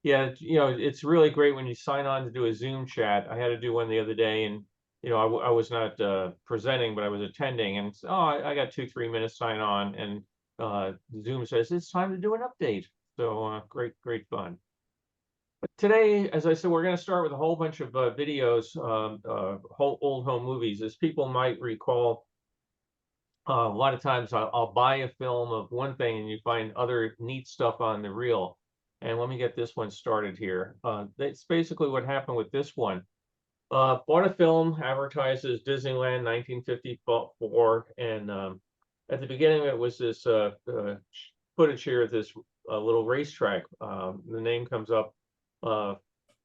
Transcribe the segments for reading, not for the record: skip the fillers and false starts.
Yeah, it's really great when you sign on to do a Zoom chat. I had to do one the other day, and I was not presenting, but I was attending, and oh, I got 2, 3 minutes sign on, and Zoom says it's time to do an update. So great fun. But today, as I said, we're going to start with a whole bunch of videos, old home movies. As people might recall, a lot of times I'll buy a film of one thing and you find other neat stuff on the reel. And let me get this one started here. That's basically what happened with this one. Bought a film, advertises Disneyland 1954, and at the beginning of it was this footage here of this little racetrack. The name comes up, uh,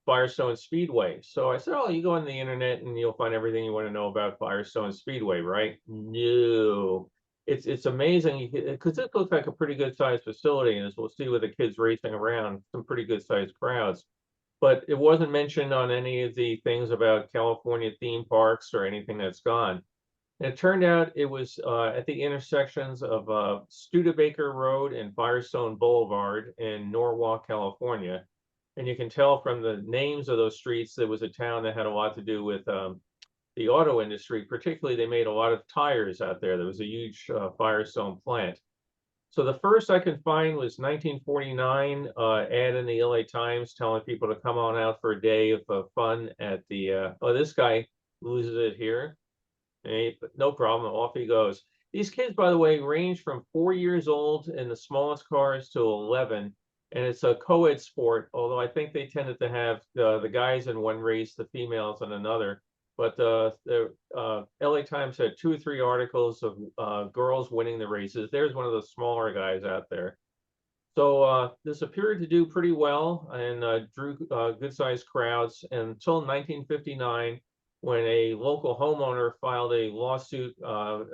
Firestone Speedway. So I said, oh, you go on the internet and you'll find everything you want to know about Firestone Speedway, right? No. It's amazing because it looks like a pretty good sized facility, and as we'll see with the kids racing around, some pretty good sized crowds. But it wasn't mentioned on any of the things about California theme parks or anything that's gone. And it turned out it was at the intersections of Studebaker Road and Firestone Boulevard in Norwalk, California. And you can tell from the names of those streets, there was a town that had a lot to do with the auto industry. Particularly, they made a lot of tires out there. There was a huge Firestone plant. So the first I could find was 1949 ad in the LA Times telling people to come on out for a day of fun at the, oh, this guy loses it here. Hey, but no problem, off he goes. These kids, by the way, range from 4 years old in the smallest cars to 11, and it's a co-ed sport, although I think they tended to have the guys in one race, the females in another. But the LA Times had 2 or 3 articles of girls winning the races. There's one of the smaller guys out there. So this appeared to do pretty well and drew good-sized crowds until 1959, when a local homeowner filed a lawsuit, and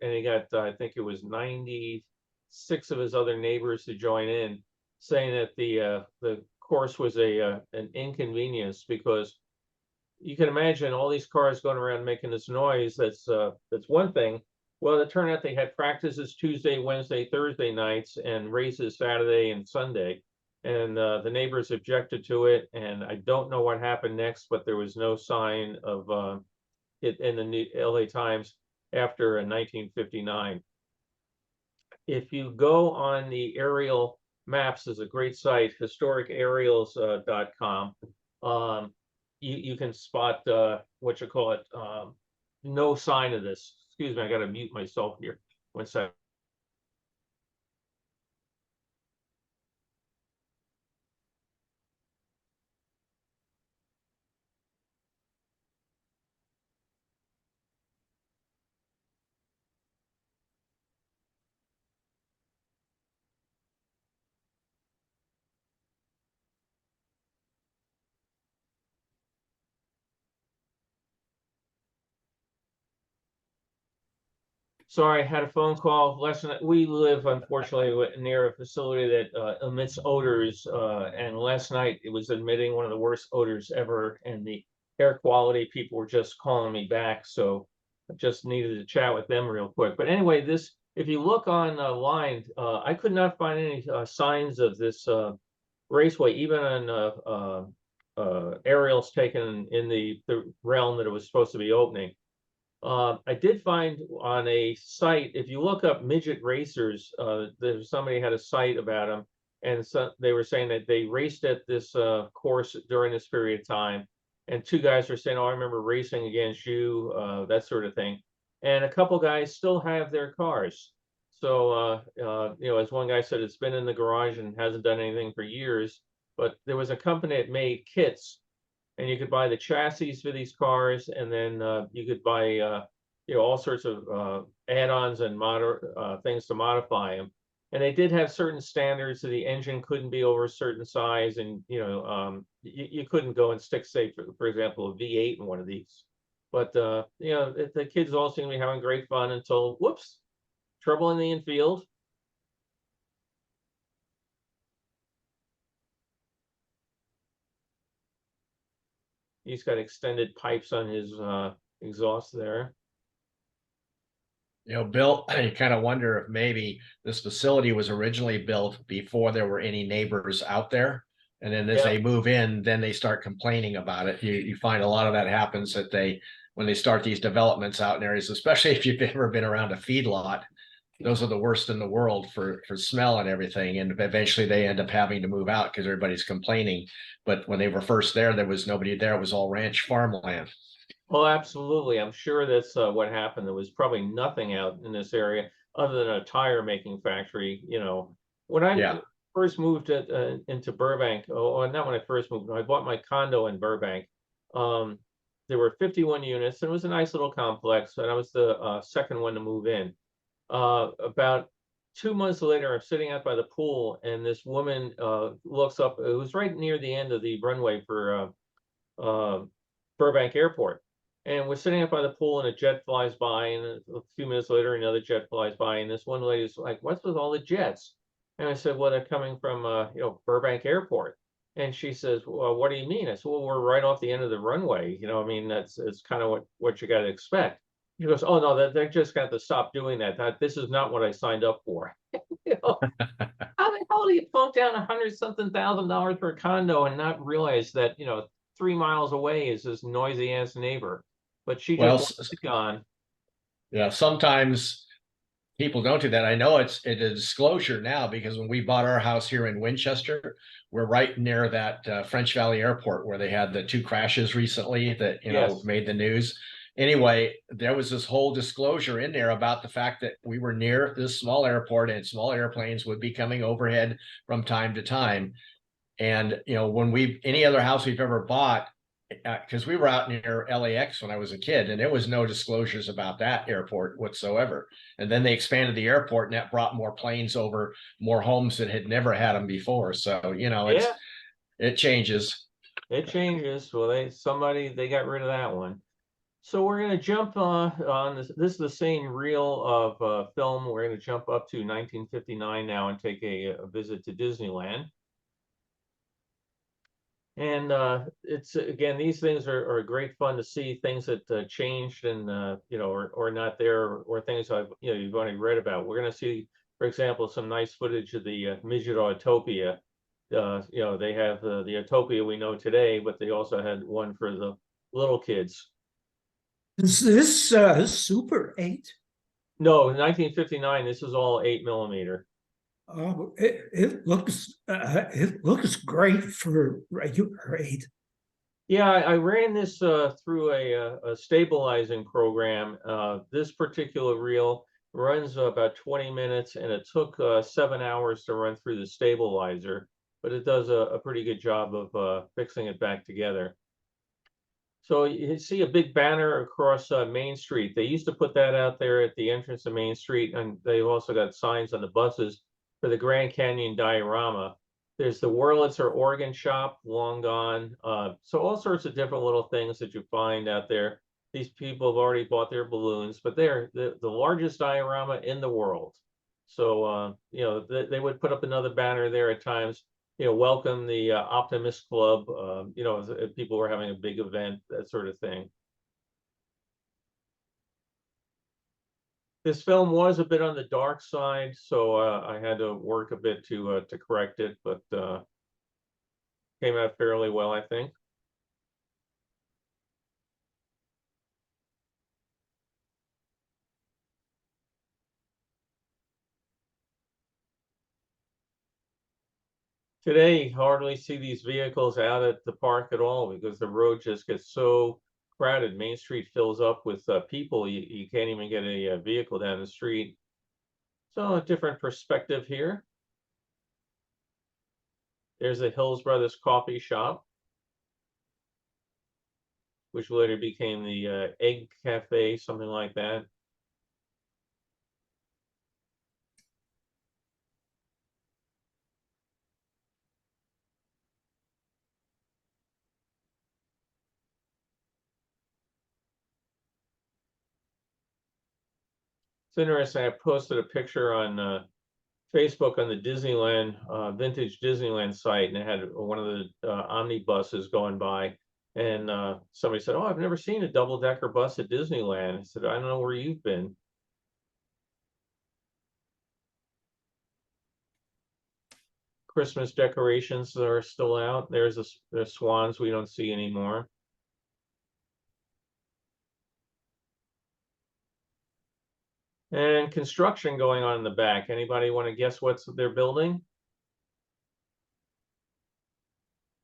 he got, I think it was 96 of his other neighbors to join in, saying that the course was an inconvenience, because you can imagine all these cars going around making this noise. That's one thing. Well, it turned out they had practices Tuesday, Wednesday, Thursday nights, and races Saturday and Sunday. And the neighbors objected to it, and I don't know what happened next, but there was no sign of it in the LA Times after 1959. If you go on the aerial maps, there's a great site, historicaerials.com. You can spot what you call it, no sign of this. Excuse me, I got to mute myself here. 1 second. Sorry, I had a phone call. We live, unfortunately, near a facility that emits odors, and last night it was emitting one of the worst odors ever, and the air quality people were just calling me back, so I just needed to chat with them real quick. But anyway, if you look online, I could not find any signs of this raceway, even on aerials taken in the realm that it was supposed to be opening. I did find on a site, if you look up midget racers, there's somebody had a site about them, and so they were saying that they raced at this course during this period of time, and 2 guys were saying, "Oh, I remember racing against you," that sort of thing, and a couple guys still have their cars. So, as one guy said, it's been in the garage and hasn't done anything for years. But there was a company that made kits, and you could buy the chassis for these cars, and then you could buy all sorts of add-ons and things to modify them. And they did have certain standards, so the engine couldn't be over a certain size, and you couldn't go and stick, say, for example, a V8 in one of these. But the kids all seem to be having great fun until, whoops, trouble in the infield. He's got extended pipes on his exhaust there. Bill, you kind of wonder if maybe this facility was originally built before there were any neighbors out there. And then as Yeah. they move in, then they start complaining about it. You find a lot of that happens that when they start these developments out in areas, especially if you've ever been around a feedlot, those are the worst in the world for smell and everything. And eventually they end up having to move out because everybody's complaining. But when they were first there was nobody there. It was all ranch farmland. Oh, absolutely. I'm sure that's what happened. There was probably nothing out in this area other than a tire making factory. When I Yeah. first moved into Burbank, not when I first moved, when I bought my condo in Burbank. Um, there were 51 units, and it was a nice little complex, and I was the second one to move in. About 2 months later, I'm sitting out by the pool, and this woman looks up. It was right near the end of the runway for uh, Burbank Airport. And we're sitting up by the pool, and a jet flies by, and a few minutes later, another jet flies by, and this one lady's like, "What's with all the jets?" And I said, "Well, they're coming from Burbank Airport." And she says, "Well, what do you mean?" I said, "Well, we're right off the end of the runway. I mean, it's kind of what you got to expect." She goes, "Oh no, they're just got to stop doing that. This is not what I signed up for." You know, how the hell do you plunk down 100-something thousand for a condo and not realize that 3 miles away is this noisy ass neighbor? But she just Well, wants it gone. yeah, sometimes people don't do that. I know it's a disclosure now because when we bought our house here in Winchester, we're right near that French Valley Airport where they had the two crashes recently that Yes. made the news. Anyway, there was this whole disclosure in there about the fact that we were near this small airport and small airplanes would be coming overhead from time to time. And when any other house we've ever bought, because we were out near LAX when I was a kid, and there was no disclosures about that airport whatsoever. And then they expanded the airport, and that brought more planes over, more homes that had never had them before. So Yeah, it changes. it changes. Well, they got rid of that one. So we're going to jump on this. This is the same reel of film. We're going to jump up to 1959 now and take a visit to Disneyland. And it's again, these things are great fun to see, things that changed and or not there, or things you've already read about. We're going to see, for example, some nice footage of the Midget Autopia. They have the Autopia we know today, but they also had one for the little kids. Is this Super 8? No, in 1959, this is all 8 mm. It looks great for regular 8. Yeah, I ran this through a stabilizing program. This particular reel runs about 20 minutes, and it took 7 hours to run through the stabilizer, but it does a pretty good job of fixing it back together. So you see a big banner across Main Street. They used to put that out there at the entrance of Main Street, and they've also got signs on the buses for the Grand Canyon diorama. There's the Wurlitzer organ shop, long gone. So all sorts of different little things that you find out there. These people have already bought their balloons, but they're the largest diorama in the world. So they would put up another banner there at times, welcome the Optimist Club, if people were having a big event, that sort of thing. This film was a bit on the dark side, so I had to work a bit to correct it, but came out fairly well, I think. Today, hardly see these vehicles out at the park at all because the road just gets so crowded. Main Street fills up with people. You can't even get a vehicle down the street. So a different perspective here. There's the Hills Brothers Coffee Shop, which later became the Egg Cafe, something like that. It's interesting. I posted a picture on Facebook on the Disneyland, vintage Disneyland site, and it had one of the omnibuses going by. And somebody said, "Oh, I've never seen a double-decker bus at Disneyland." I said, "I don't know where you've been." Christmas decorations are still out. The swans we don't see anymore. And construction going on in the back. Anybody want to guess what they're building?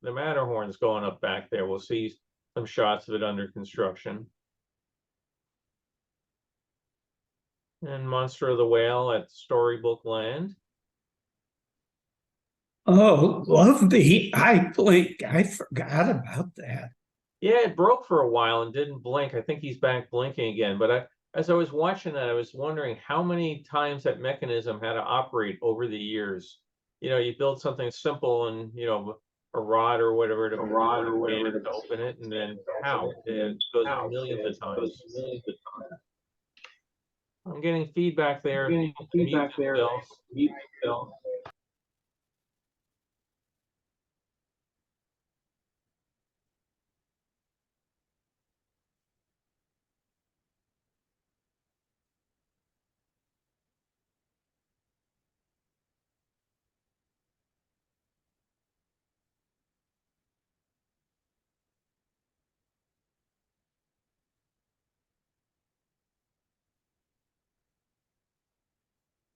The Matterhorn's going up back there. We'll see some shots of it under construction. And Monster of the Whale at Storybook Land. Oh, lovely. I forgot about that. Yeah, it broke for a while and didn't blink. I think he's back blinking again. But as I was watching that, I was wondering how many times that mechanism had to operate over the years. You build something simple and, a rod or whatever to open it, and then how? It goes millions of times. I'm getting feedback there. People can mute themselves.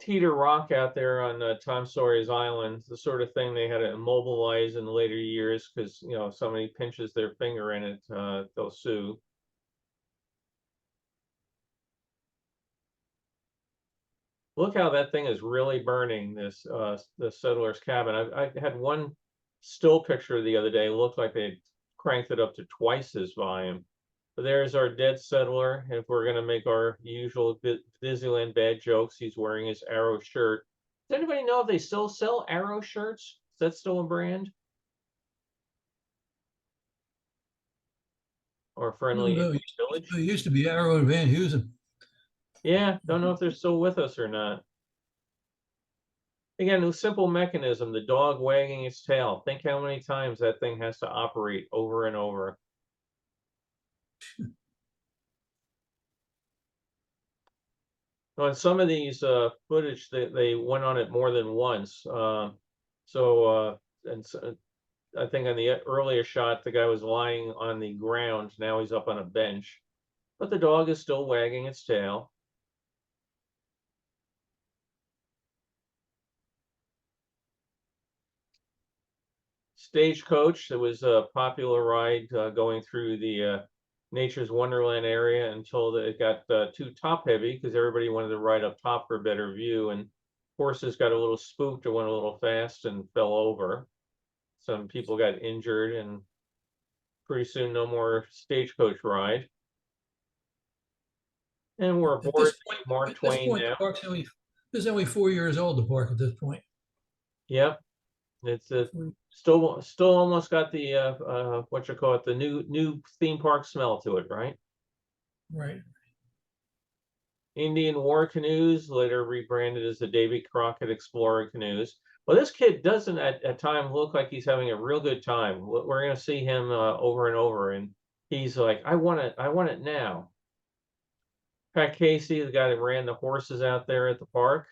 Teeter Rock out there on Tom Sawyer's Island, the sort of thing they had to immobilize in later years because somebody pinches their finger in it, they'll sue. Look how that thing is really burning this the settler's cabin. I had one still picture the other day. Looked like they cranked it up to twice this volume. But there's our dead settler. If we're gonna make our usual Disneyland bad jokes, he's wearing his Arrow shirt. Does anybody know if they still sell Arrow shirts? Is that still a brand? Or Friendly English Village? It used to be Arrow and Van Heusen. Yeah, don't know if they're still with us or not. Again, a simple mechanism, the dog wagging its tail. Think how many times that thing has to operate over and over. On some of these footage, they went on it more than once. And so, I think on the earlier shot, the guy was lying on the ground. Now he's up on a bench, but the dog is still wagging its tail. Stagecoach, that was a popular ride going through the Nature's Wonderland area until it got too top heavy because everybody wanted to ride up top for a better view, and horses got a little spooked or went a little fast and fell over. Some people got injured, and pretty soon no more Stagecoach ride. And we're aboard Mark Twain now. The park's only 4 years old, the park at this point. Yep. It's still almost got the what you call it, the new theme park smell to it, right? Right. Indian War canoes, later rebranded as the Davy Crockett Explorer canoes. Well, this kid doesn't at times look like he's having a real good time. We're going to see him over and over, and he's like, I want it now. Pat Casey, the guy that ran the horses out there at the park.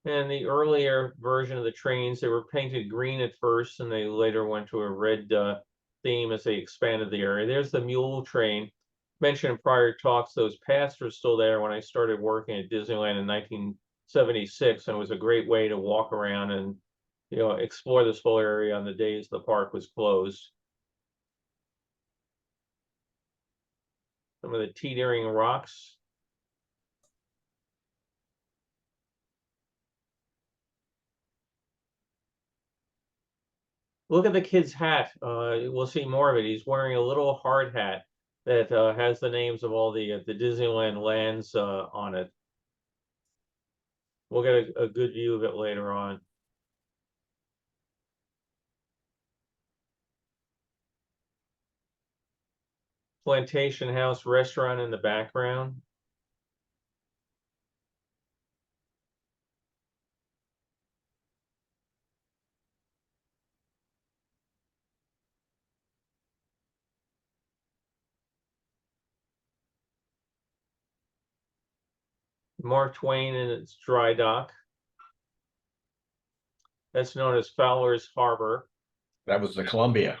And the earlier version of the trains, they were painted green at first, and they later went to a red theme as they expanded the area. There's the mule train. Mentioned in prior talks, those paths are still there when I started working at Disneyland in 1976, and it was a great way to walk around and explore this whole area on the days the park was closed. Some of the teetering rocks. Look at the kid's hat. We'll see more of it. He's wearing a little hard hat that has the names of all the Disneyland lands on it. We'll get a good view of it later on. Plantation House restaurant in the background. Mark Twain and its dry dock. That's known as Fowler's Harbor. That was the Columbia.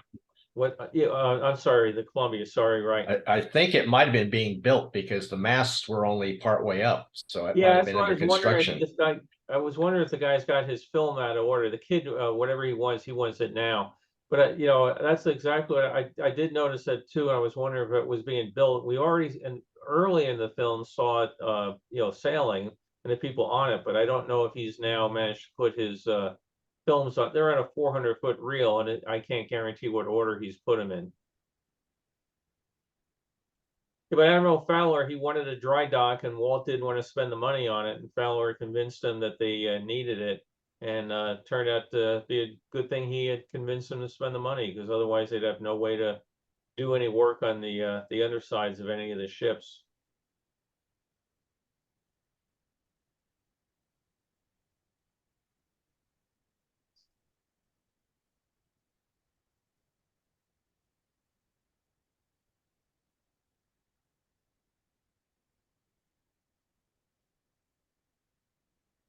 What, yeah, I'm sorry, the Columbia, sorry, right. I think it might have been being built because the masts were only part way up. So it might Yeah, have that's been what I under was wondering. construction. I was wondering if the guy's got his film out of order. The kid, whatever he wants it now. But you know, that's exactly what I did notice that too. I was wondering if it was being built. We already early in the film saw it, you know, sailing and the people on it. But I don't know if he's now managed to put his films on. They're on a 400-foot reel, and I can't guarantee what order he's put them in. Yeah, but Admiral Fowler, he wanted a dry dock, and Walt didn't want to spend the money on it. And Fowler convinced him that they needed it, and turned out to be a good thing he had convinced them to spend the money, because otherwise they'd have no way to do any work on the undersides of any of the ships.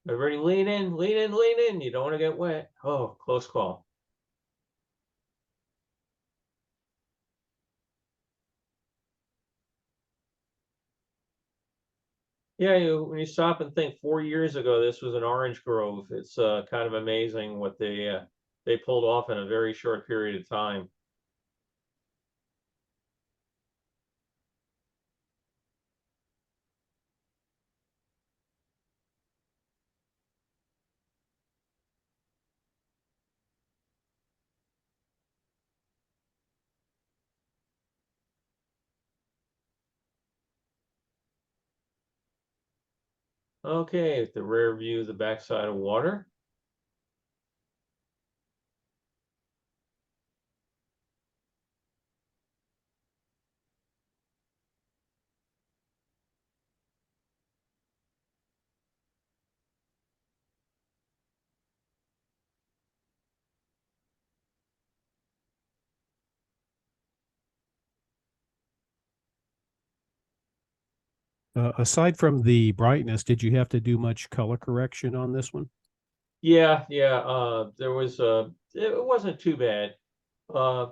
Everybody lean in, lean in, lean in. You don't want to get wet. Oh, close call. Yeah, when you stop and think, 4 years ago, this was an orange grove. It's kind of amazing what they pulled off in a very short period of time. Okay, the rear view, the backside of water. Aside from the brightness, did you have to do much color correction on this one? Yeah, yeah. There was it wasn't too bad. Uh,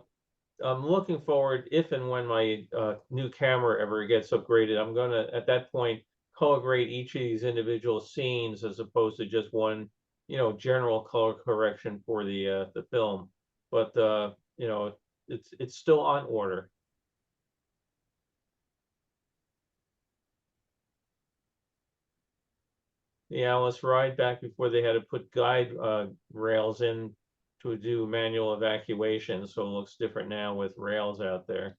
I'm looking forward, if and when my new camera ever gets upgraded, I'm gonna at that point color grade each of these individual scenes as opposed to just one, you know, general color correction for the film. But you know, it's still on order. The Alice ride, back before they had to put guide rails in to do manual evacuation, so it looks different now with rails out there.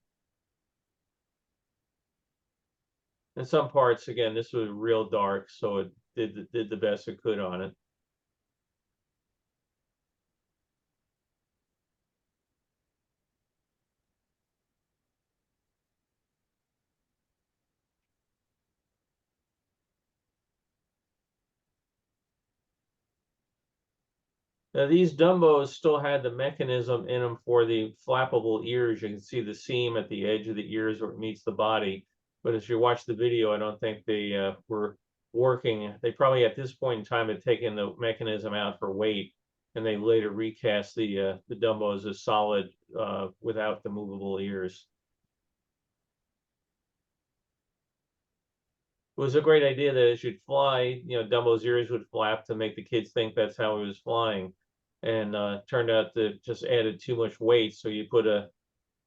In some parts, again, this was real dark, so it did the best it could on it. Now these Dumbos still had the mechanism in them for the flappable ears. You can see the seam at the edge of the ears where it meets the body. But as you watch the video, I don't think they were working. They probably at this point in time had taken the mechanism out for weight, and they later recast the Dumbos as solid without the movable ears. It was a great idea that as you'd fly, you know, Dumbo's ears would flap to make the kids think that's how he was flying. And turned out to just added too much weight. So you put a,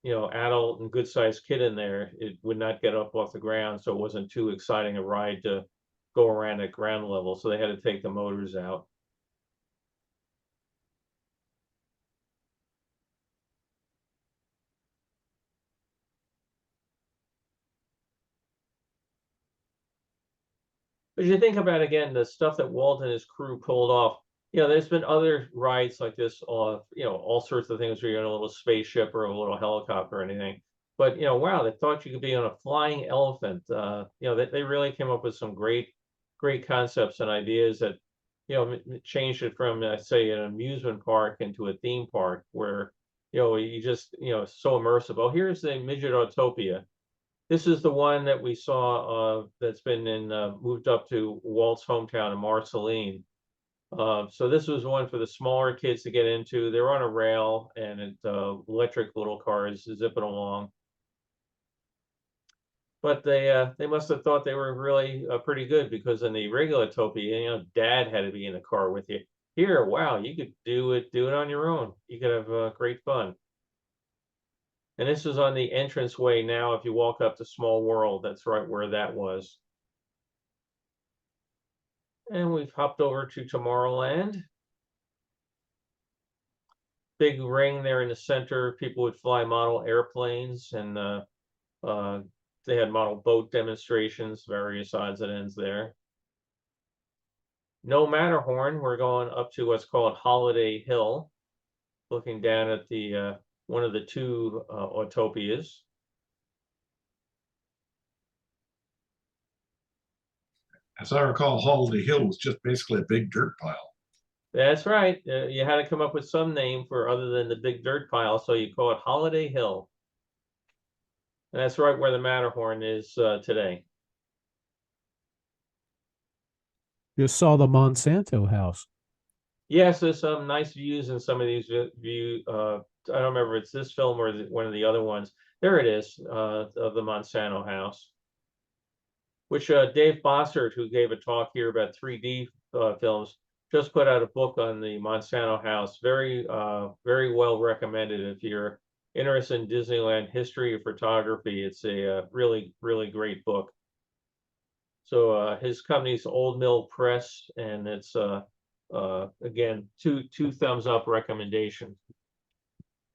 you know, adult and good sized kid in there, it would not get up off the ground. So it wasn't too exciting a ride to go around at ground level. So they had to take the motors out. But you think about, again, the stuff that Walt and his crew pulled off. You know, there's been other rides like this, you know, all sorts of things where you're in a little spaceship or a little helicopter or anything. But, you know, wow, they thought you could be on a flying elephant. You know, they really came up with some great concepts and ideas that, you know, changed it from, say, an amusement park into a theme park where, you know, you just, you know, so immersive. Oh, here's the Midget Autopia. This is the one that we saw, that's been moved up to Walt's hometown in Marceline. So this was one for the smaller kids to get into. They're on a rail and it's electric little cars zipping along. But they must have thought they were really pretty good, because in the regular Topia, Dad had to be in the car with you. Here, wow, you could do it on your own. You could have great fun. And this is on the entranceway now. If you walk up to Small World, that's right where that was. And we've hopped over to Tomorrowland. Big ring there in the center. People would fly model airplanes, and they had model boat demonstrations, various odds and ends there. No Matterhorn, we're going up to what's called Holiday Hill, looking down at the one of the two Autopias. As I recall, Holiday Hill was just basically a big dirt pile. That's right. You had to come up with some name for other than the big dirt pile, so you call it Holiday Hill. And that's right where the Matterhorn is today. Just saw the Monsanto house. Yes, there's some nice views in some of these view. I don't remember if it's this film or one of the other ones. There it is, of the Monsanto house, which Dave Bossert, who gave a talk here about 3D films, just put out a book on the Monsanto house. Very well recommended if you're interested in Disneyland history or photography. It's a really great book. So his company's Old Mill Press, and it's again two thumbs up recommendation.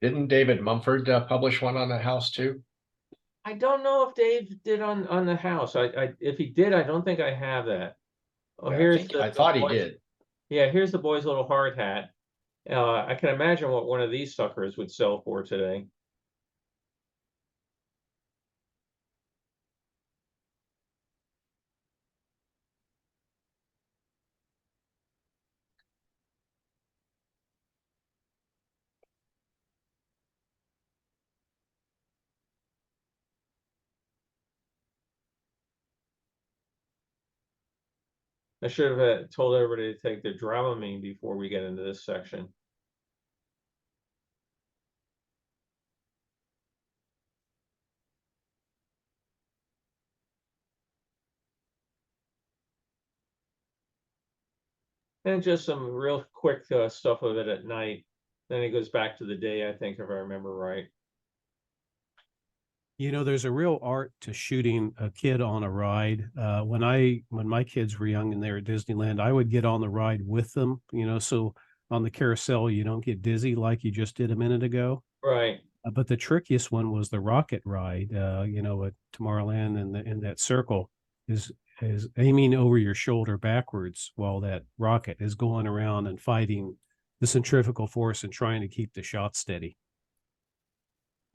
Didn't David Mumford publish one on the house too? I don't know if Dave did on the house. If he did, I don't think I have that. Oh, Yeah, here's I thought he boy's- did. Yeah, here's the boy's little hard hat. I can imagine what one of these suckers would sell for today. I should have told everybody to take their Dramamine before we get into this section. And just some real quick stuff of it at night. Then it goes back to the day, I think, if I remember right. There's a real art to shooting a kid on a ride. When my kids were young and they were at Disneyland, I would get on the ride with them, so on the carousel, you don't get dizzy like you just did a minute ago. Right. But the trickiest one was the rocket ride, at Tomorrowland, and in that circle is aiming over your shoulder backwards while that rocket is going around and fighting the centrifugal force and trying to keep the shot steady.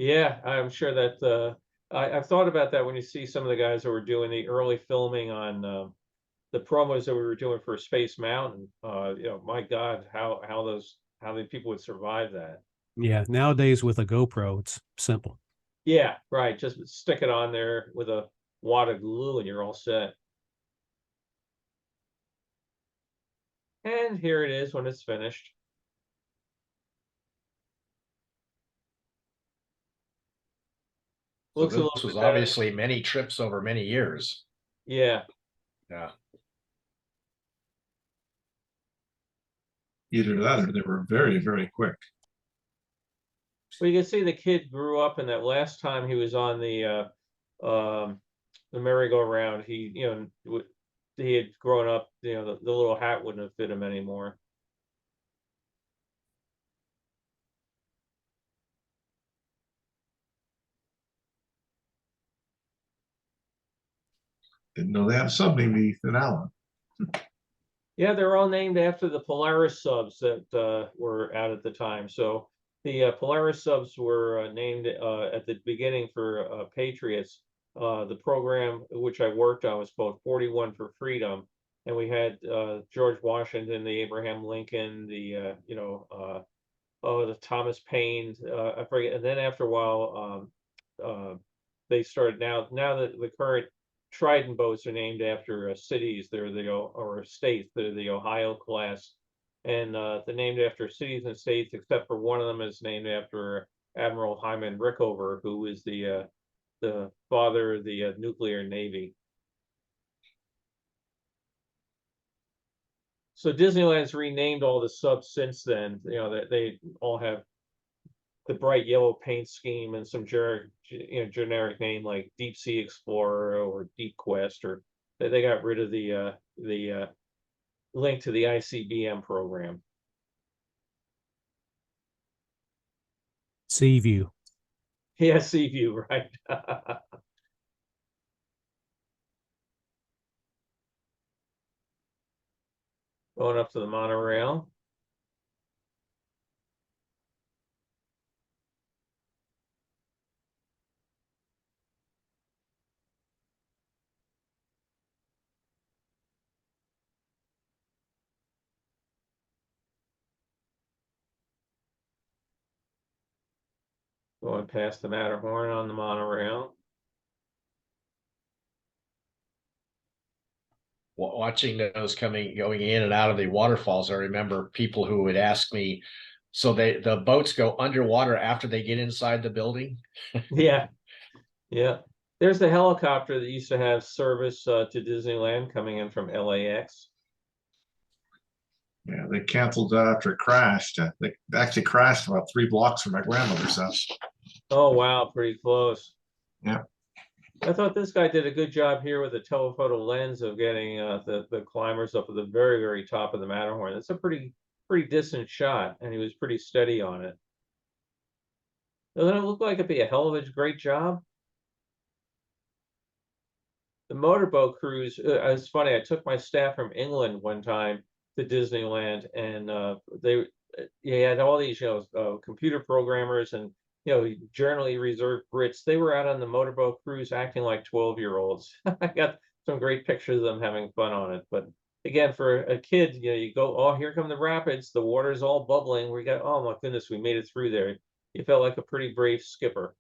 Yeah, I'm sure that I've thought about that when you see some of the guys that were doing the early filming on the promos that we were doing for Space Mountain. My God, how many people would survive that? Yeah, nowadays with a GoPro, it's simple. Yeah, right. Just stick it on there with a wad of glue and you're all set. And here it is when it's finished. So Looks a this little was bit better. obviously many trips over many years. Yeah. Yeah. Either that or they were very, very quick. Well, you can see the kid grew up, and that last time he was on the merry-go-round, he had grown up. The little hat wouldn't have fit him anymore. Didn't know they had a sub named Ethan Allen. Yeah, they're all named after the Polaris subs that were out at the time. So the Polaris subs were named at the beginning for Patriots. The program which I worked on was called 41 for Freedom, and we had George Washington, the Abraham Lincoln, the the Thomas Paine, I forget. And then after a while, they started now that the current Trident boats are named after cities. They're or states. They're the Ohio class, and they're named after cities and states, except for one of them is named after Admiral Hyman Rickover, who is the father of the nuclear navy. So Disneyland's renamed all the subs since then. You know that they all have the bright yellow paint scheme and some generic name like Deep Sea Explorer or Deep Quest, or they got rid of the link to the ICBM program. Seaview. Yeah, Seaview, right? Going up to the monorail. Going past the Matterhorn on the monorail. Watching those going in and out of the waterfalls, I remember people who would ask me, so the boats go underwater after they get inside the building? Yeah, yeah. There's the helicopter that used to have service to Disneyland coming in from LAX. Yeah, they canceled that after it crashed. They actually crashed about 3 blocks from my grandmother's house. Oh, wow, pretty close. Yeah. I thought this guy did a good job here with the telephoto lens of getting the climbers up at the very, very top of the Matterhorn. It's a pretty distant shot, and he was pretty steady on it. Doesn't it look like it'd be a hell of a great job? The motorboat cruise, it's funny, I took my staff from England one time to Disneyland, and you had all these, computer programmers and, generally reserved Brits. They were out on the motorboat cruise acting like 12-year-olds. I got some great pictures of them having fun on it. But again, for a kid, you go, oh, here come the rapids. The water's all bubbling. Oh my goodness, we made it through there. You felt like a pretty brave skipper.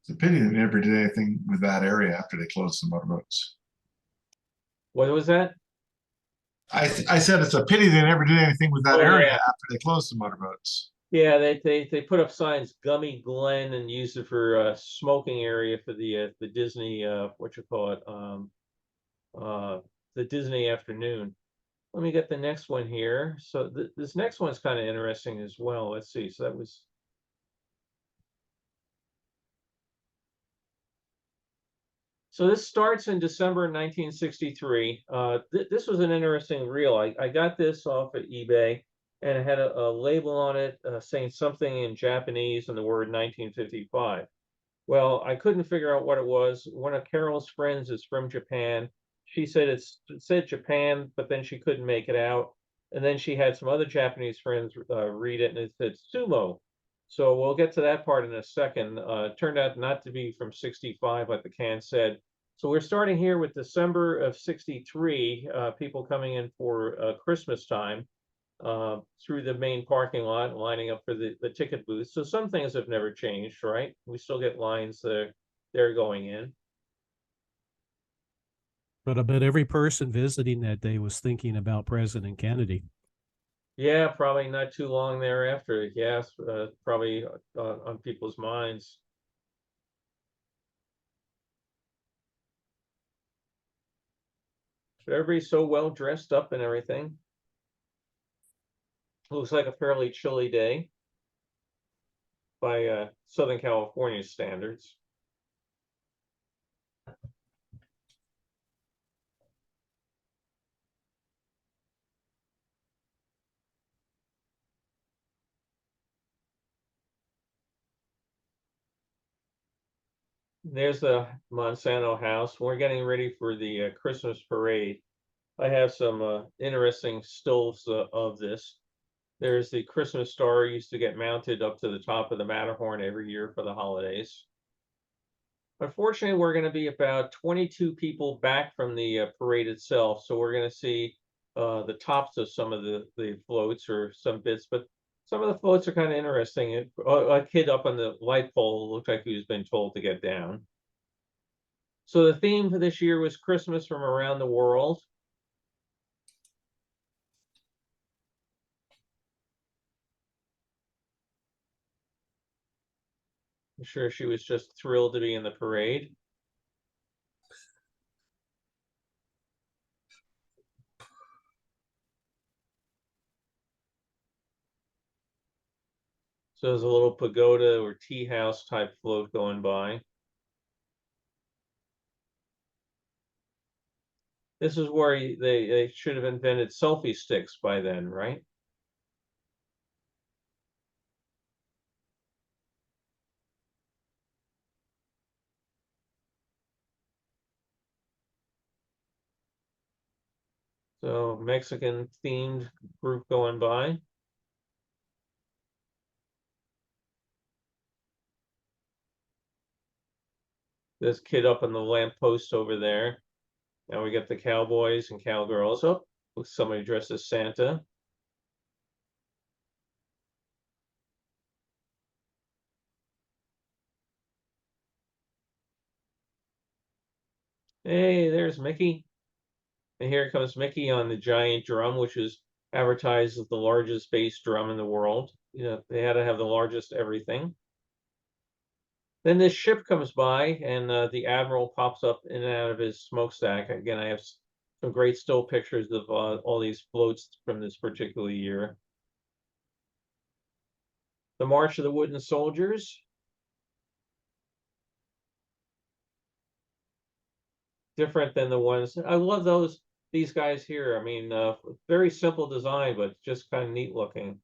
It's a pity they never did anything with that area after they closed the motorboats. What was that? I said it's a pity they never did anything with that Oh, area yeah. after they closed the motorboats. Yeah, they put up signs, Gummy Glen, and used it for smoking area for the Disney what you call it, the Disney afternoon. Let me get the next one here. So this next one's kind of interesting as well. Let's see. So that was. So this starts in December 1963. This was an interesting reel. I got this off of eBay, and it had a label on it saying something in Japanese and the word 1955. Well, I couldn't figure out what it was. One of Carol's friends is from Japan. She said it said Japan, but then she couldn't make it out. And then she had some other Japanese friends read it, and it said Sumo. So we'll get to that part in a second. It turned out not to be from 65, like the can said. So we're starting here with December of 63, people coming in for Christmas time through the main parking lot, lining up for the ticket booth. So some things have never changed, right? We still get lines they're going in. But I bet every person visiting that day was thinking about President Kennedy. Yeah, probably not too long thereafter. Yes, probably on people's minds. So everybody's so well dressed up and everything. Looks like a fairly chilly day by Southern California standards. There's the Monsanto house. We're getting ready for the Christmas parade. I have some interesting stills of this. There's the Christmas star used to get mounted up to the top of the Matterhorn every year for the holidays. Unfortunately, we're going to be about 22 people back from the parade itself. So we're going to see the tops of some of the floats or some bits, but some of the floats are kind of interesting. A kid up on the light pole looked like he was been told to get down. So the theme for this year was Christmas from around the world. I'm sure she was just thrilled to be in the parade. So there's a little pagoda or tea house type float going by. This is where they should have invented selfie sticks by then, right? So Mexican themed group going by. This kid up on the lamppost over there. Now we get the cowboys and cowgirls. Oh, looks somebody dressed as Santa. Hey, there's Mickey. And here comes Mickey on the giant drum, which is advertised as the largest bass drum in the world. You know, they had to have the largest everything. Then this ship comes by, and the admiral pops up in and out of his smokestack. Again, I have some great still pictures of all these floats from this particular year. The March of the Wooden Soldiers. Different than the ones, I love these guys here. I mean, very simple design, but just kind of neat looking.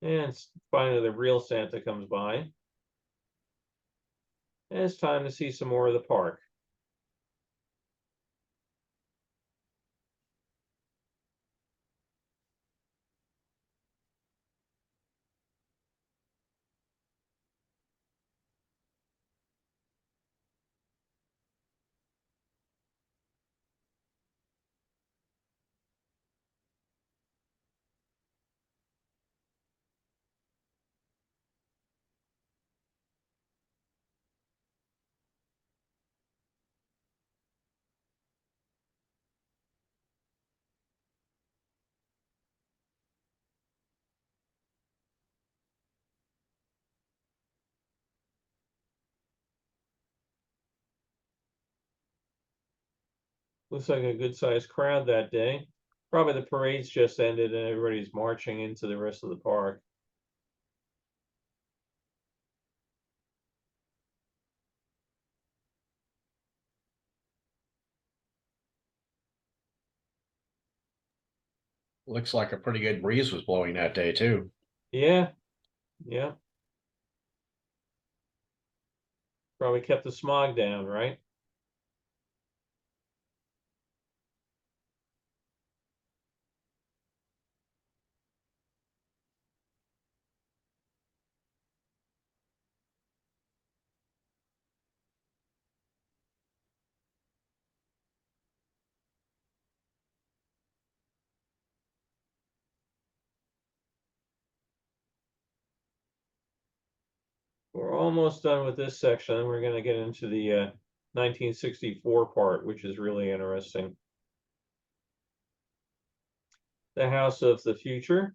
And finally, the real Santa comes by. And it's time to see some more of the park. Looks like a good sized crowd that day. Probably the parade's just ended and everybody's marching into the rest of the park. Looks like a pretty good breeze was blowing that day too. Yeah, yeah. Probably kept the smog down, right? We're almost done with this section, and we're going to get into the 1964 part, which is really interesting. The House of the Future.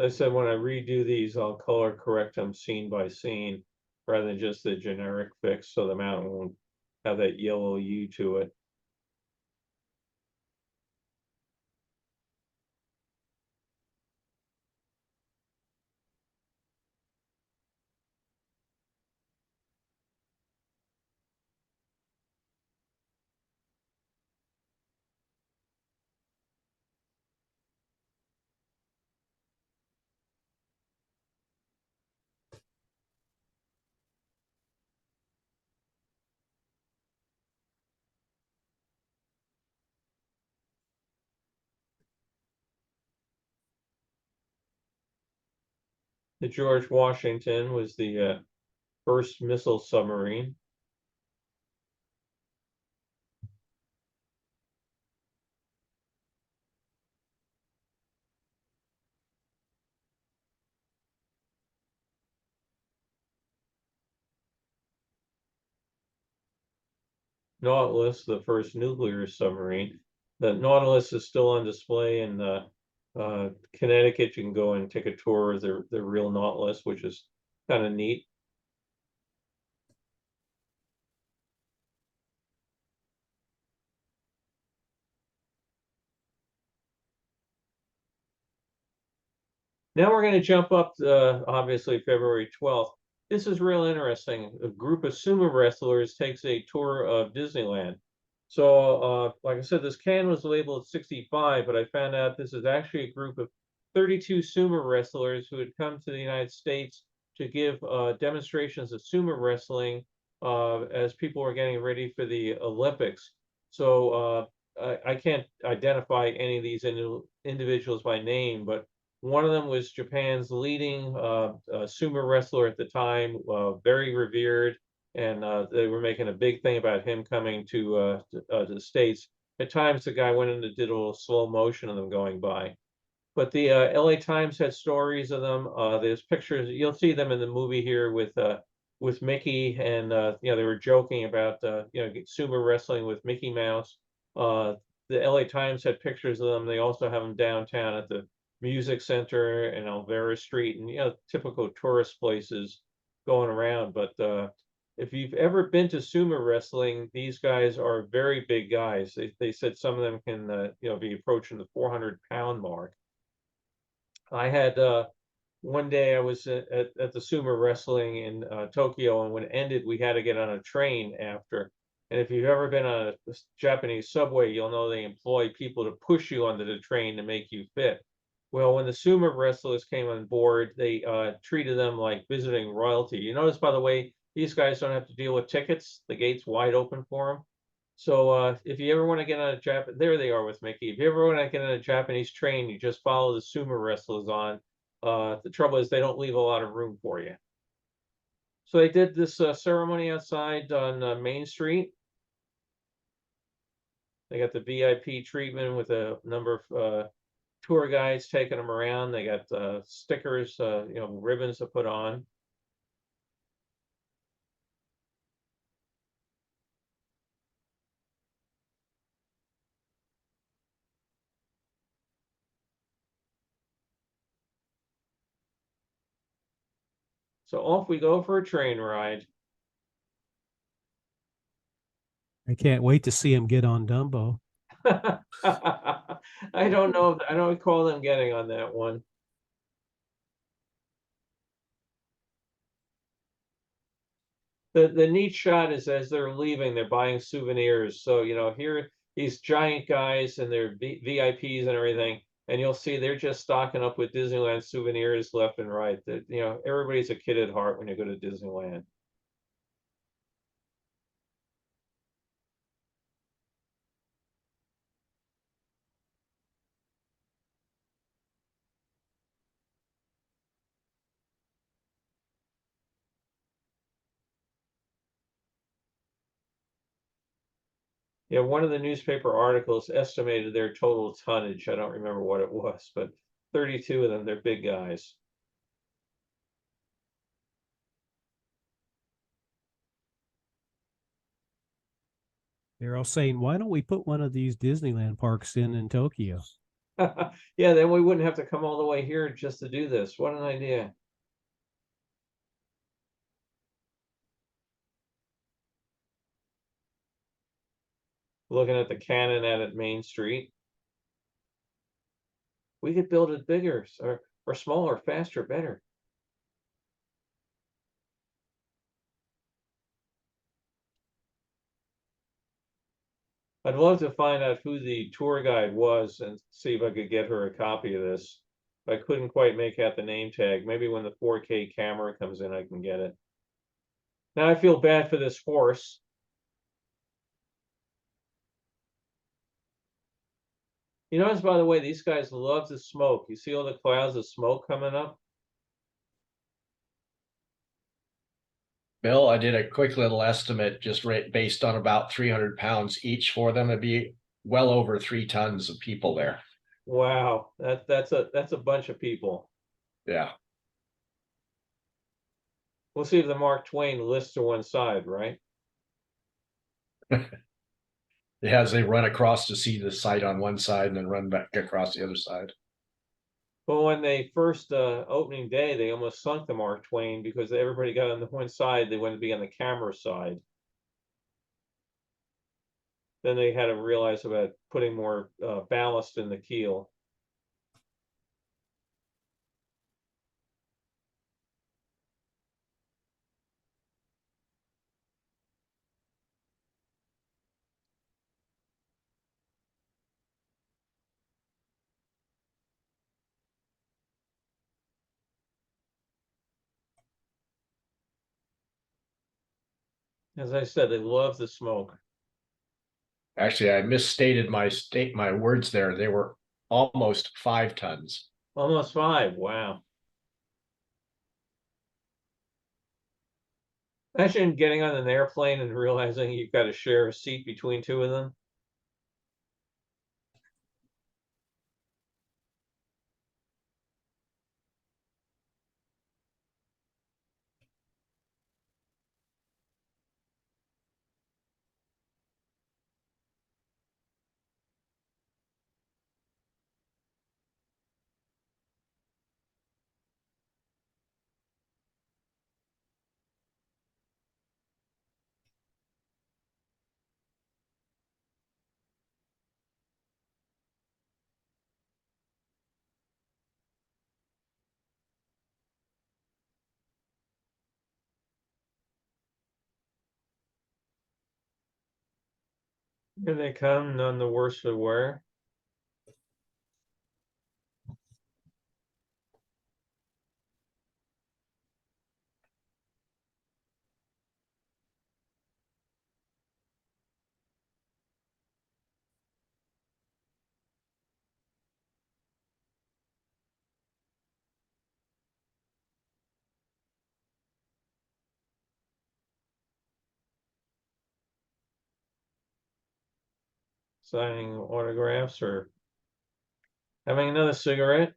I said when I redo these, I'll color correct them scene by scene. rather than just the generic fix, so the mountain won't have that yellow hue to it. The George Washington was the first missile submarine. Nautilus, the first nuclear submarine. The Nautilus is still on display in Connecticut. You can go and take a tour of the real Nautilus, which is kind of neat. Now we're going to jump up to, obviously, February 12th. This is real interesting. A group of sumo wrestlers takes a tour of Disneyland. So, like I said, this can was labeled 65, but I found out this is actually a group of 32 sumo wrestlers who had come to the United States to give demonstrations of sumo wrestling as people were getting ready for the Olympics. So I can't identify any of these individuals by name, but one of them was Japan's leading sumo wrestler at the time, very revered, and they were making a big thing about him coming to the States. At times, the guy went in and did a little slow motion of them going by. But the LA Times had stories of them. There's pictures. You'll see them in the movie here with Mickey, and you know, they were joking about you know, sumo wrestling with Mickey Mouse. The LA Times had pictures of them. They also have them downtown at the Music Center and Alvera Street, and you know, typical tourist places going around. But if you've ever been to sumo wrestling, these guys are very big guys. They said some of them can you know, be approaching the 400-pound mark. I had one day I was at the sumo wrestling in Tokyo, and when it ended, we had to get on a train after. And if you've ever been on a Japanese subway, you'll know they employ people to push you onto the train to make you fit. Well, when the sumo wrestlers came on board, they treated them like visiting royalty. You notice, by the way, these guys don't have to deal with tickets. The gate's wide open for them. So if you ever want to get on a there they are with Mickey. If you ever want to get on a Japanese train, you just follow the sumo wrestlers on. The trouble is they don't leave a lot of room for you. So they did this ceremony outside on Main Street. They got the VIP treatment with a number of tour guides taking them around. They got stickers, you know, ribbons to put on. So off we go for a train ride. I can't wait to see him get on Dumbo. I don't know. I don't recall them getting on that one. The neat shot is as they're leaving, they're buying souvenirs. So, you know, here these giant guys and their VIPs and everything, and you'll see they're just stocking up with Disneyland souvenirs left and right. That, you know, everybody's a kid at heart when you go to Disneyland. Yeah, one of the newspaper articles estimated their total tonnage. I don't remember what it was, but 32 of them, they're big guys. They're all saying, why don't we put one of these Disneyland parks in Tokyo? Yeah, then we wouldn't have to come all the way here just to do this. What an idea. Looking at the cannon at Main Street. We could build it bigger or smaller, faster, better. I'd love to find out who the tour guide was and see if I could get her a copy of this. I couldn't quite make out the name tag. Maybe when the 4K camera comes in, I can get it. Now I feel bad for this horse. You notice, by the way, these guys love to smoke. You see all the clouds of smoke coming up? Bill, I did a quick little estimate just based on about 300 pounds each for them. It'd be well over 3 tons of people there. Wow, that's a bunch of people. Yeah. We'll see if the Mark Twain lists to one side, right? As they run across to see the site on one side and then run back across the other side. Well, when they first opening day, they almost sunk the Mark Twain because everybody got on the one side. They wanted to be on the camera side. Then they had to realize about putting more ballast in the keel. As I said, they love the smoke. Actually, I misstated my words there. They were almost 5 tons. Almost 5. Wow. Imagine getting on an airplane and realizing you've got to share a seat between 2 of them. Here they come, none the worse for wear. Signing autographs or having another cigarette.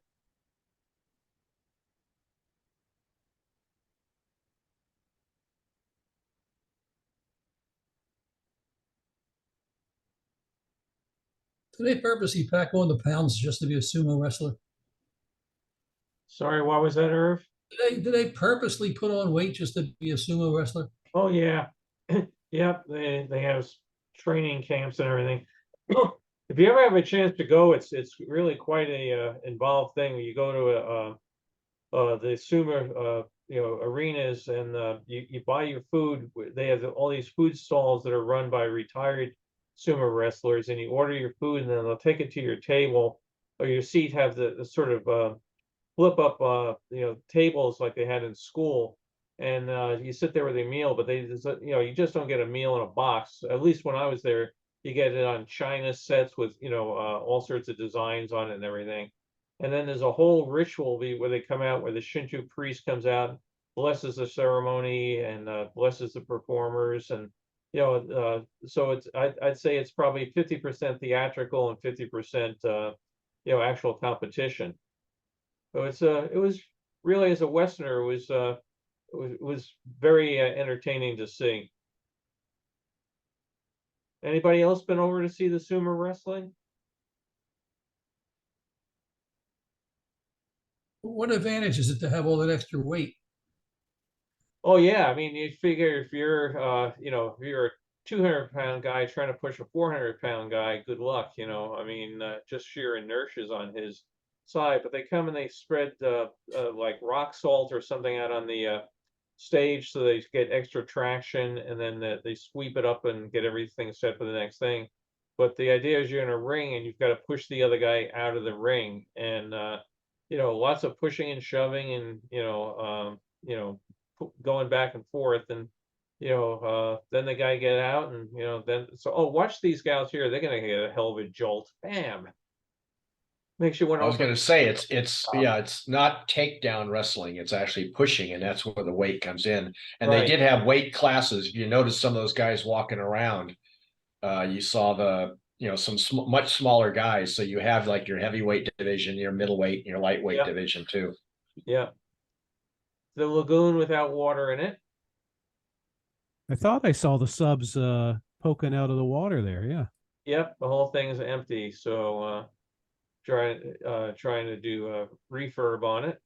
Do they purposely pack on the pounds just to be a sumo wrestler? Sorry, what was that, Irv? Do they purposely put on weight just to be a sumo wrestler? Oh yeah. Yep, they have training camps and everything. If you ever have a chance to go, it's really quite a involved thing. You go to the sumo arenas and you buy your food. They have all these food stalls that are run by retired sumo wrestlers, and you order your food and then they'll take it to your table or your seat. Have the sort of flip up tables like they had in school, and you sit there with a meal, but you just don't get a meal in a box. At least when I was there, you get it on china sets with all sorts of designs on it and everything. And then there's a whole ritual where they come out, where the Shinto priest comes out, blesses the ceremony and blesses the performers. And so I'd say it's probably 50% theatrical and 50% actual competition. So it was really, as a Westerner, it was very entertaining to see. Anybody else been over to see the sumo wrestling? What advantage is it to have all that extra weight? Oh yeah, I mean, you figure if you're if you're 200-pound guy trying to push a 400-pound guy, good luck, you know. I mean, just sheer inertia is on his side. But they come and they spread like rock salt or something out on the stage so they get extra traction, and then they sweep it up and get everything set for the next thing. But the idea is you're in a ring and you've got to push the other guy out of the ring, and you know, lots of pushing and shoving, and you know, going back and forth, and then the guy get out, and then watch these guys here. They're gonna get a hell of a jolt. Bam! Makes you I wonder. was going to say it's not takedown wrestling. It's actually pushing, and that's where the weight comes in. And they Right. did have weight classes. If you notice some of those guys walking around, you saw some much smaller guys. So you have like your heavyweight division, your middleweight, and your lightweight Yeah. division too. Yeah. The lagoon without water in it. I thought I saw the subs poking out of the water there. Yeah. Yep, the whole thing is empty. So trying to do a refurb on it.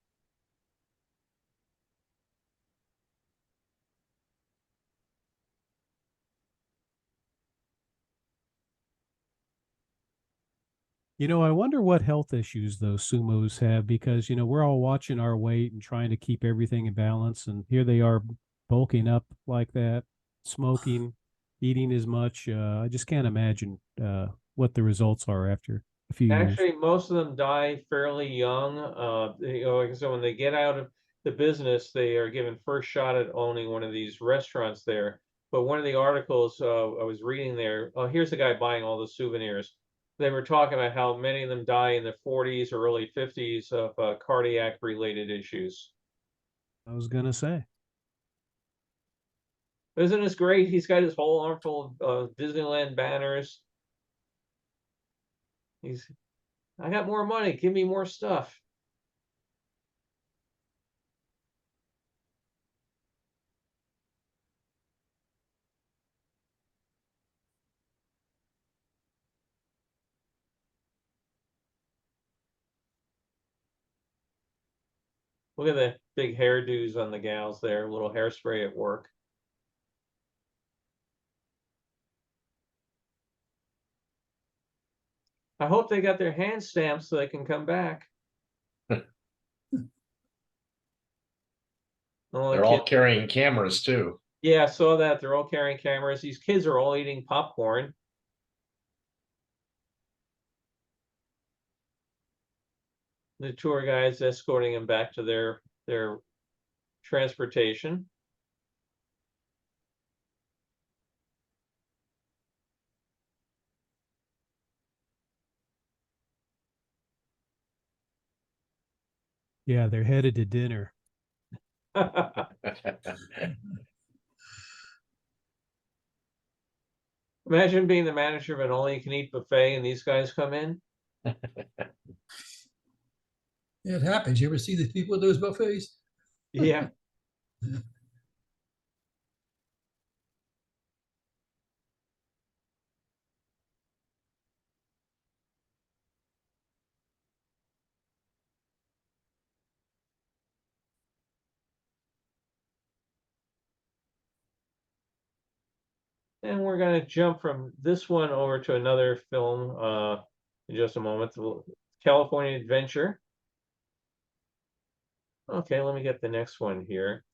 I wonder what health issues those sumos have, because, we're all watching our weight and trying to keep everything in balance. And here they are bulking up like that, smoking, eating as much. I just can't imagine what the results are after a few years. Actually, most of them die fairly young. Like I said, when they get out of the business, they are given first shot at owning one of these restaurants there. But one of the articles I was reading there, here's the guy buying all the souvenirs. They were talking about how many of them die in the 40s or early 50s of cardiac related issues. I was going to say. Isn't this great? He's got his whole armful of Disneyland banners. I got more money. Give me more stuff. Look at the big hairdos on the gals there, a little hairspray at work. I hope they got their hand stamped so they can come back. They're all carrying cameras too. Yeah, I saw that. They're all carrying cameras. These kids are all eating popcorn. The tour guides escorting them back to their transportation. Yeah, they're headed to dinner. Imagine being the manager of an all-you-can-eat buffet and these guys come in. It happens. You ever see these people at those buffets? Yeah. And we're going to jump from this one over to another film in just a moment. California Adventure. Okay, let me get the next one here.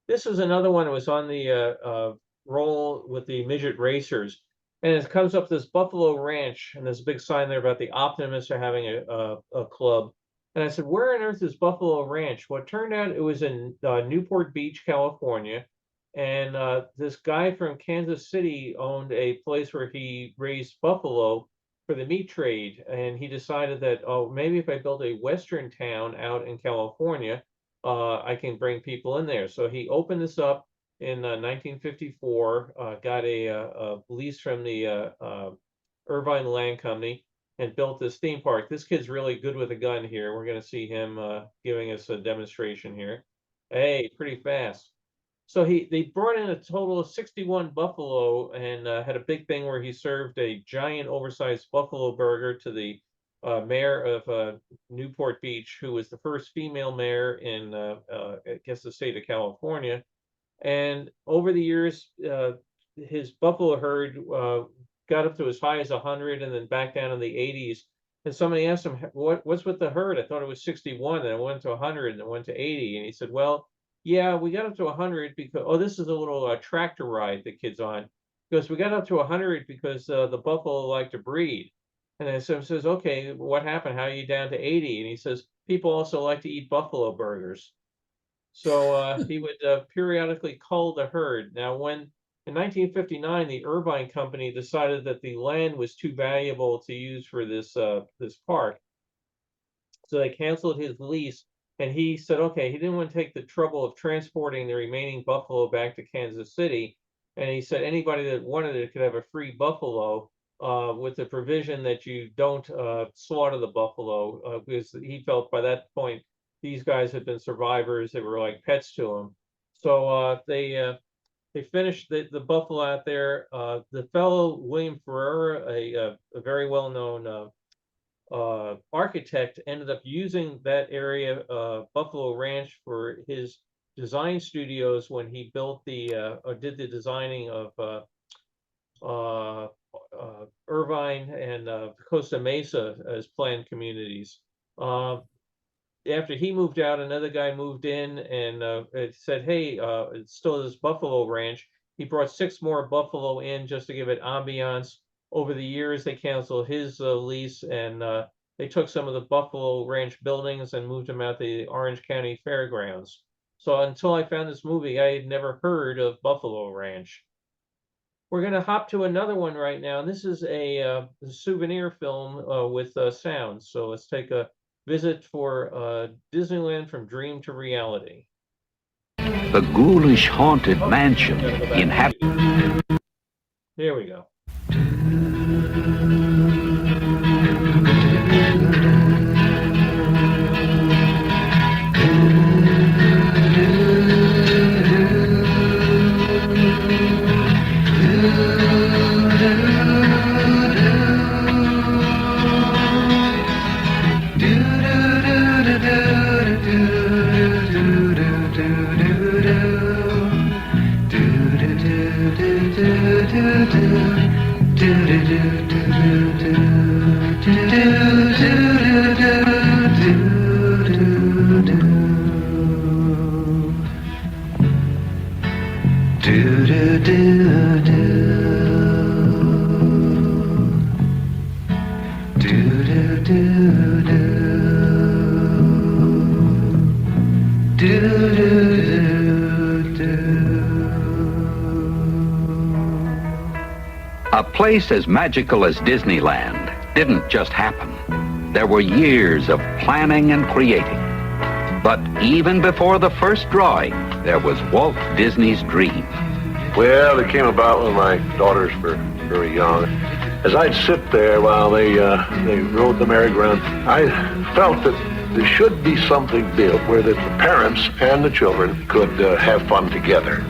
This was another one that was on the roll with the midget racers. And it comes up this Buffalo Ranch, and there's a big sign there about the Optimists are having a club. And I said, where on earth is Buffalo Ranch? Well, it turned out it was in Newport Beach, California. And this guy from Kansas City owned a place where he raised buffalo for the meat trade. And he decided that, oh, maybe if I build a Western town out in California, I can bring people in there. So he opened this up in 1954, got a lease from the Irvine Land Company, and built this theme park. This kid's really good with a gun here. We're going to see him giving us a demonstration here. Hey, pretty fast. So they brought in a total of 61 buffalo, and had a big thing where he served a giant oversized buffalo burger to the mayor of Newport Beach, who was the first female mayor in, I guess, the state of California. And over the years, his buffalo herd got up to as high as 100 and then back down in the 80s. And somebody asked him, what's with the herd? I thought it was 61, and it went to 100 and it went to 80. And he said, well, yeah, we got up to 100 because, oh, this is a little tractor ride the kid's on. Because we got up to 100 because the buffalo like to breed. And then someone says, okay, what happened? How are you down to 80? And he says, people also like to eat buffalo burgers. So he would periodically cull the herd. Now, when in 1959, the Irvine Company decided that the land was too valuable to use for this park, so they canceled his lease. And he said, okay, he didn't want to take the trouble of transporting the remaining buffalo back to Kansas City. And he said anybody that wanted it could have a free buffalo with the provision that you don't slaughter the buffalo, because he felt by that point these guys had been survivors. They were like pets to him. So they finished the buffalo out there. The fellow William Ferreira, a very well-known architect, ended up using that area, Buffalo Ranch, for his design studios when he built or did the designing of Irvine and Costa Mesa as planned communities. After he moved out, another guy moved in and it said, hey, it's still this Buffalo Ranch. He brought 6 more buffalo in just to give it ambiance. Over the years, they canceled his lease, and they took some of the Buffalo Ranch buildings and moved them out to the Orange County Fairgrounds. So until I found this movie, I had never heard of Buffalo Ranch. We're going to hop to another one right now. This is a souvenir film with sound. So let's take a visit for Disneyland from Dream to Reality. The ghoulish haunted mansion inhabited. Here we go. A place as magical as Disneyland didn't just happen. There were years of planning and creating. But even before the first drawing, there was Walt Disney's dream. Well, it came about when my daughters were very young. As I'd sit there while they rode the merry-go-round, I felt that there should be something built where the parents and the children could have fun together.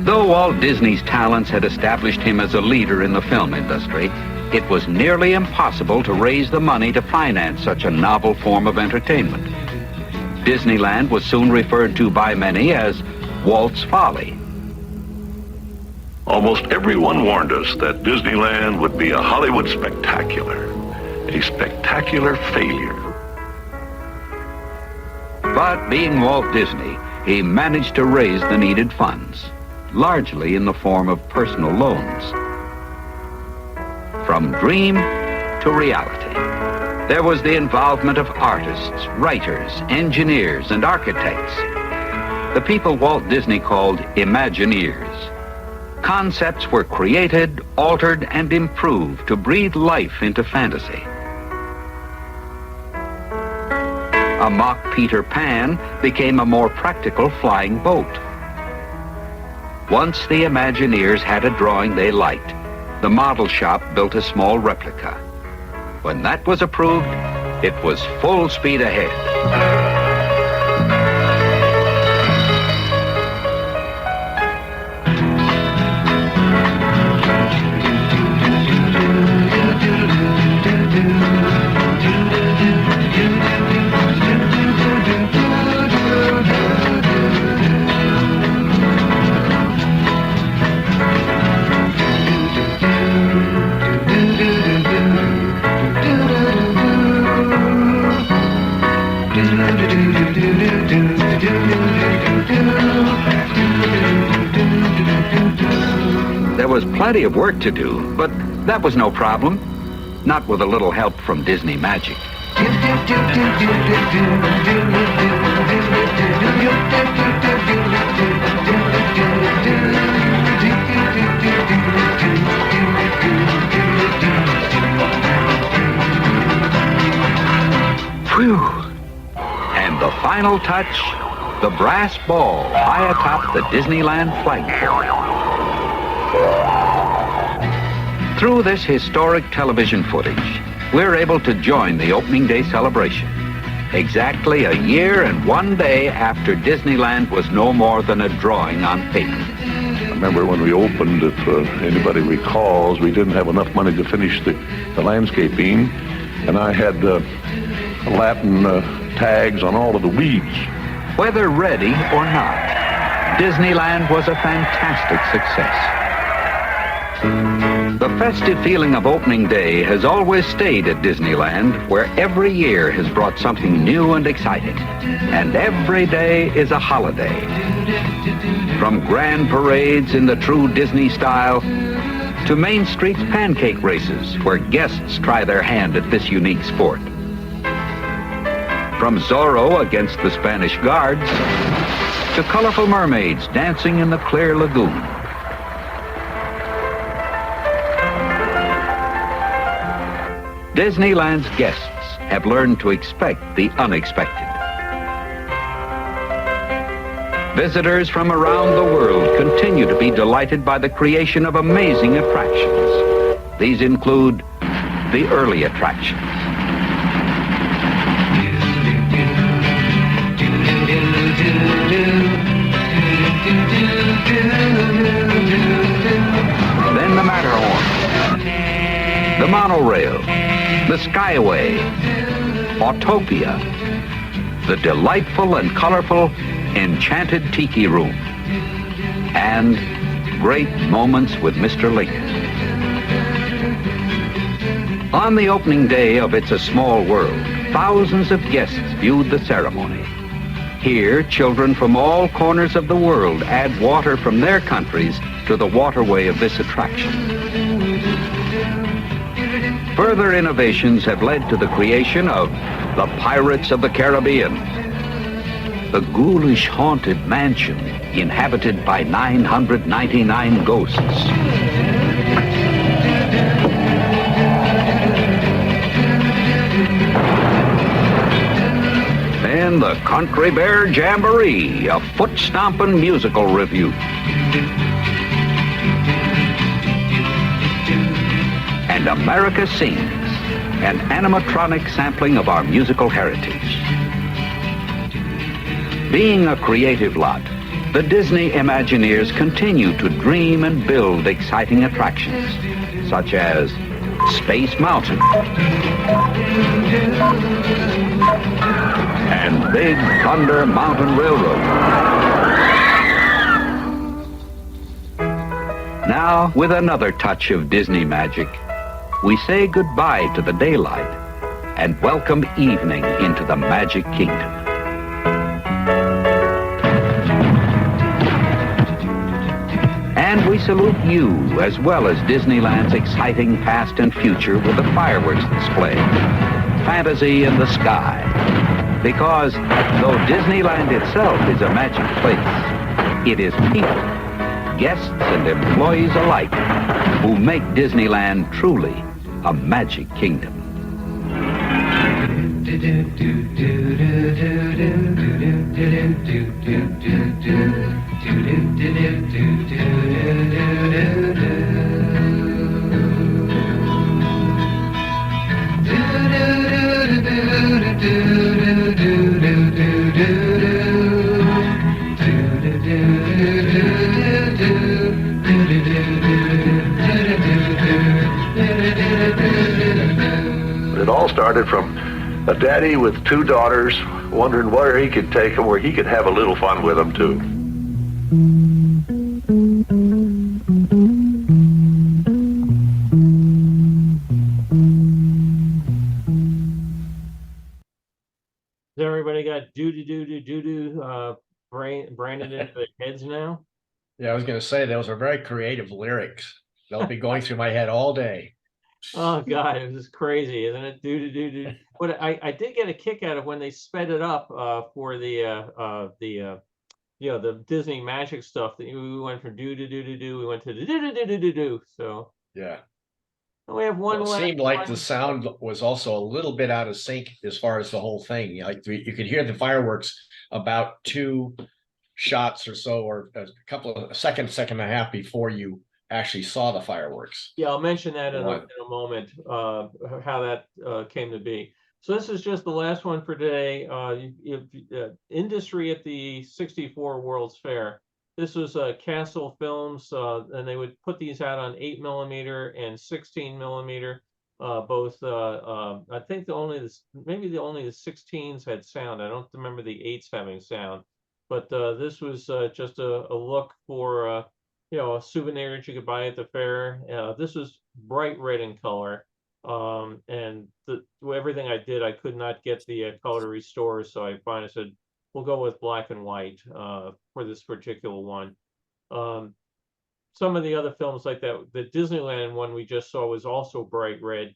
Though Walt Disney's talents had established him as a leader in the film industry, it was nearly impossible to raise the money to finance such a novel form of entertainment. Disneyland was soon referred to by many as Walt's Folly. Almost everyone warned us that Disneyland would be a Hollywood spectacular, a spectacular failure. But being Walt Disney, he managed to raise the needed funds, largely in the form of personal loans. From dream to reality, there was the involvement of artists, writers, engineers, and architects, the people Walt Disney called Imagineers. Concepts were created, altered, and improved to breathe life into fantasy. A mock Peter Pan became a more practical flying boat. Once the Imagineers had a drawing they liked, the model shop built a small replica. When that was approved, it was full speed ahead. plenty of work to do, but that was no problem. Not with a little help from Disney Magic. Phew! And the final touch, the brass ball high atop the Disneyland flagpole. Through this historic television footage, we're able to join the opening day celebration. Exactly a year and 1 day after Disneyland was no more than a drawing on paper. I remember when we opened, if anybody recalls, we didn't have enough money to finish the landscaping, and I had Latin tags on all of the weeds. Whether ready or not, Disneyland was a fantastic success. The festive feeling of opening day has always stayed at Disneyland, where every year has brought something new and exciting. And every day is a holiday. From grand parades in the true Disney style, to Main Street's pancake races, where guests try their hand at this unique sport. From Zorro against the Spanish Guards, to colorful mermaids dancing in the clear lagoon. Disneyland's guests have learned to expect the unexpected. Visitors from around the world continue to be delighted by the creation of amazing attractions. These include the early attractions. Then the Matterhorn, the monorail, the Skyway, Autopia, the delightful and colorful Enchanted Tiki Room, and great moments with Mr. Lincoln. On the opening day of It's a Small World, thousands of guests viewed the ceremony. Here, children from all corners of the world add water from their countries to the waterway of this attraction. Further innovations have led to the creation of the Pirates of the Caribbean, the ghoulish haunted mansion inhabited by 999 ghosts, and the Country Bear Jamboree, a foot-stomping musical revue. And America Sings, an animatronic sampling of our musical heritage. Being a creative lot, the Disney Imagineers continue to dream and build exciting attractions, such as Space Mountain and Big Thunder Mountain Railroad. Now, with another touch of Disney magic, we say goodbye to the daylight and welcome evening into the Magic Kingdom. And we salute you as well as Disneyland's exciting past and future with the fireworks display, fantasy in the sky. Because though Disneyland itself is a magic place, it is people, guests and employees alike, who make Disneyland truly a magic kingdom. It all started from a daddy with two daughters wondering where he could take them, where he could have a little fun with them too. Has everybody got doo-doo-doo-doo-doo-doo branded into their heads now? Yeah, I was going to say those are very creative lyrics. They'll be going through my head all day. Oh God, it was crazy, isn't it? Do. But I did get a kick out of when they sped it up for the Disney magic stuff that we went from do, we went to do. So Yeah. we have one Well, it last seemed like the one. sound was also a little bit out of sync as far as the whole thing. Like you could hear the fireworks about 2 shots or so, or a second and a half before you actually saw the fireworks. Yeah, I'll mention that in One. a moment, how that came to be. So this is just the last one for today. Industry at the 64 World's Fair. This was Castle Films, and they would put these out on 8mm and 16mm. Both, I think maybe the only the 16s had sound. I don't remember the 8s having sound. But this was just a look for a souvenir that you could buy at the fair. This was bright red in color. And everything I did, I could not get the color to restore, so I finally said, we'll go with black and white for this particular one. Some of the other films like that, the Disneyland one we just saw was also bright red,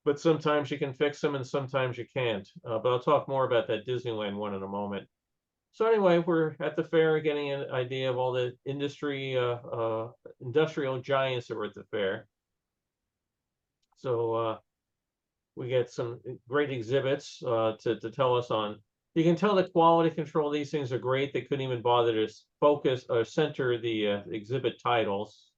but sometimes you can fix them and sometimes you can't. But I'll talk more about that Disneyland one in a moment. So anyway, we're at the fair getting an idea of all the industrial giants that were at the fair. So we get some great exhibits to tell us on. You can tell the quality control, these things are great. They couldn't even bother to focus or center the exhibit titles.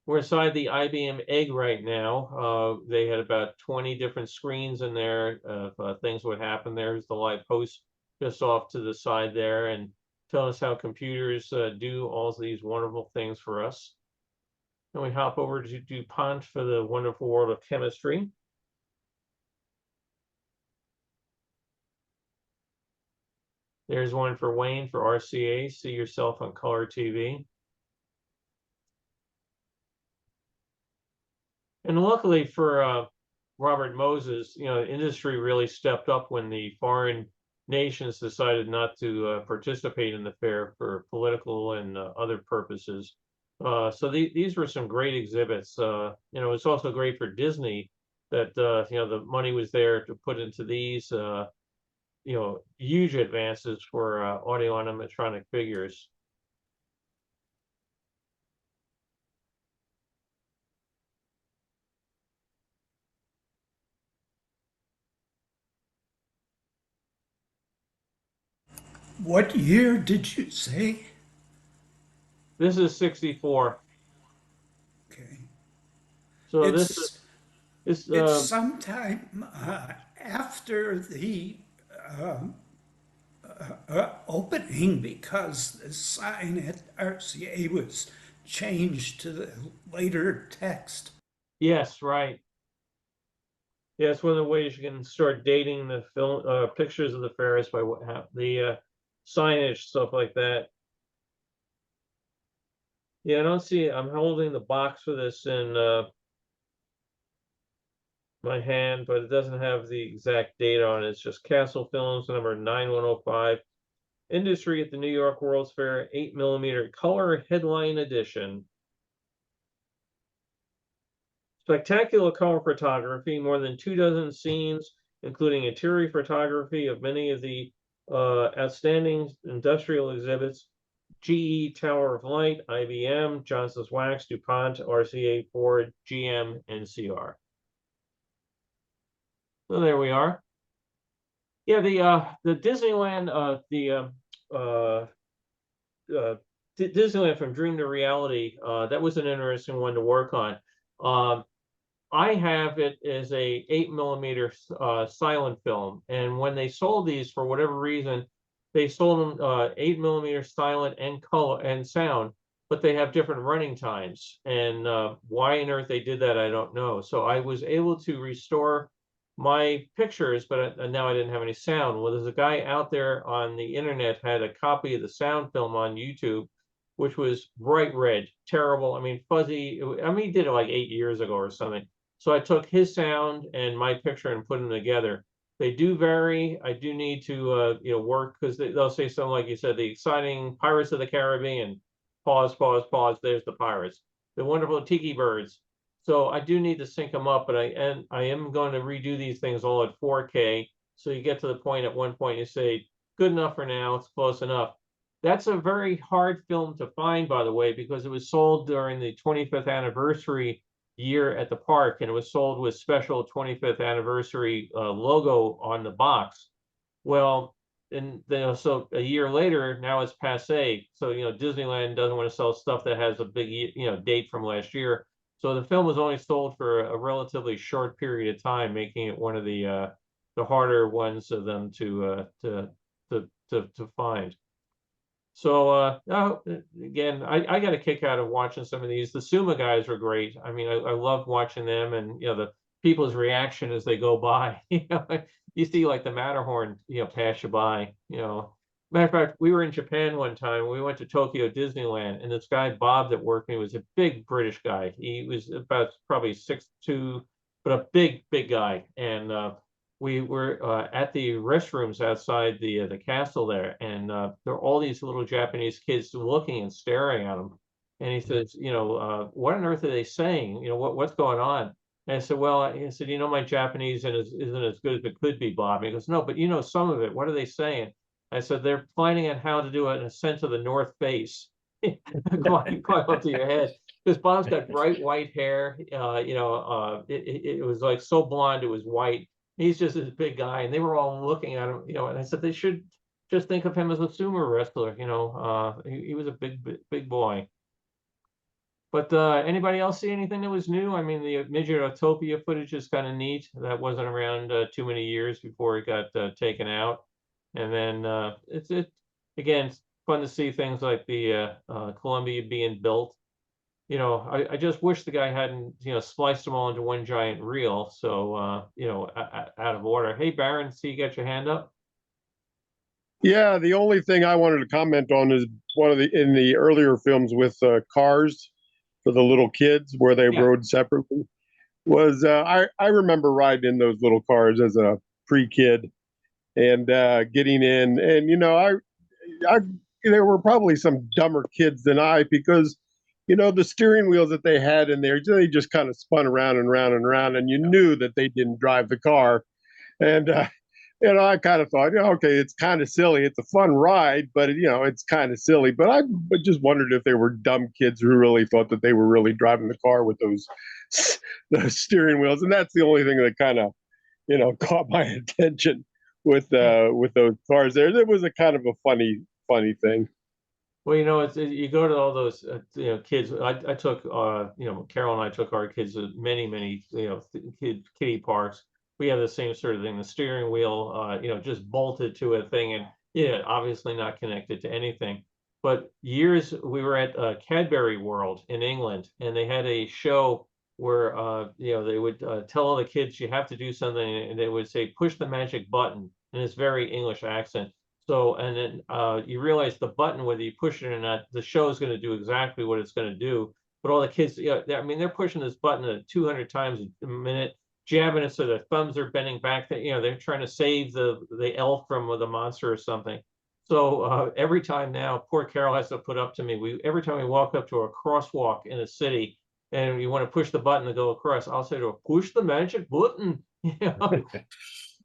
We're inside the IBM Egg right now. They had about 20 different screens in there of things would happen. There's the live post just off to the side there, and tell us how computers do all these wonderful things for us. And we hop over to DuPont for the wonderful world of chemistry. There's one for Wayne for RCA. See yourself on color TV. And luckily for Robert Moses, industry really stepped up when the foreign nations decided not to participate in the fair for political and other purposes. So these were some great exhibits. It's also great for Disney that the money was there to put into these huge advances for audio animatronic figures. What year did you say? This is 64. Okay. So It's this sometime after the opening, because the sign at RCA was changed to the later text. yes, right. Yeah, it's one of the ways you can start dating the film pictures of the fair is by what the signage, stuff like that. Yeah, I don't see it. I'm holding the box for this in my hand, but it doesn't have the exact date on it. It's just Castle Films, number 9105. Industry at the New York World's Fair, 8mm color headline edition. Spectacular color photography, more than 24 scenes, including interior photography of many of the outstanding industrial exhibits. GE, Tower of Light, IBM, Johnson's Wax, DuPont, RCA, Ford, GM, NCR. So there we are. Yeah, the Disneyland, Disneyland from Dream to Reality, that was an interesting one to work on. I have it as a 8mm silent film, and when they sold these, for whatever reason, they sold them 8mm silent and color and sound, but they have different running times. And why on earth they did that, I don't know. So I was able to restore my pictures, but now I didn't have any sound. Well, there's a guy out there on the internet had a copy of the sound film on YouTube, which was bright red, terrible. I mean, fuzzy. He did it like 8 years ago or something. So I took his sound and my picture and put them together. They do vary. I do need to work, because they'll say something like you said, the exciting Pirates of the Caribbean. pause, pause, pause. There's the pirates, the wonderful tiki birds. So I do need to sync them up, but I am going to redo these things all at 4K. So you get to the point at one point you say, good enough for now, it's close enough. That's a very hard film to find, by the way, because it was sold during the 25th anniversary year at the park, and it was sold with special 25th anniversary logo on the box. Well, and then so a year later, now it's passé. So Disneyland doesn't want to sell stuff that has a big date from last year. So the film was only sold for a relatively short period of time, making it one of the harder ones of them to find. So again, I got a kick out of watching some of these. The Sumo guys were great. I mean, I love watching them, and the people's reaction as they go by. You see like the Matterhorn, pass you by. Matter of fact, we were in Japan one time. We went to Tokyo Disneyland, and this guy Bob that worked me was a big British guy. He was about probably 6'2", but a big guy. And we were at the restrooms outside the castle there, and there are all these little Japanese kids looking and staring at him. And he says, what on earth are they saying? What's going on? And I said, well, I said, my Japanese isn't as good as it could be, Bob. And he goes, no, but some of it. What are they saying? I said, they're finding out how to do an ascent to the North Face. Going up to your head. Because Bob's got bright white hair. It was like so blonde, it was white. He's just this big guy, and they were all looking at him, and I said they should just think of him as a sumo wrestler. He was a big boy. But anybody else see anything that was new? I mean, the Midgetopia footage is kind of neat. That wasn't around too many years before it got taken out. And then it's again, it's fun to see things like the Columbia being built. I just wish the guy hadn't, spliced them all into one giant reel. So, out of order. Hey, Baron, see you got your hand up? Yeah, the only thing I wanted to comment on is in the earlier films with cars for the little kids where they rode separately was I remember riding in those little cars as a pre-kid and getting in, and I there were probably some dumber kids than I, because the steering wheels that they had in there, they just kind of spun around and round and round, and you knew that they didn't drive the car. And I kind of thought, okay, it's kind of silly. It's a fun ride, but it's kind of silly. But I just wondered if they were dumb kids who really thought that they were really driving the car with those steering wheels. And that's the only thing that kind of caught my attention with those cars there. It was a kind of a funny thing. Well, it's you go to all those kids. I took Carol and I took our kids to many kiddie parks. We have the same sort of thing. The steering wheel, just bolted to a thing, and obviously not connected to anything. But we were at Cadbury World in England, and they had a show where they would tell all the kids you have to do something, and they would say push the magic button in this very English accent. So, and then you realize the button, whether you push it or not, the show is going to do exactly what it's going to do. But all the kids, they're pushing this button 200 times a minute, jabbing it so their thumbs are bending back. They're trying to save the elf from the monster or something. So every time now, poor Carol has to put up to me. Every time we walk up to a crosswalk in a city, and you want to push the button to go across, I'll say to her, push the magic button.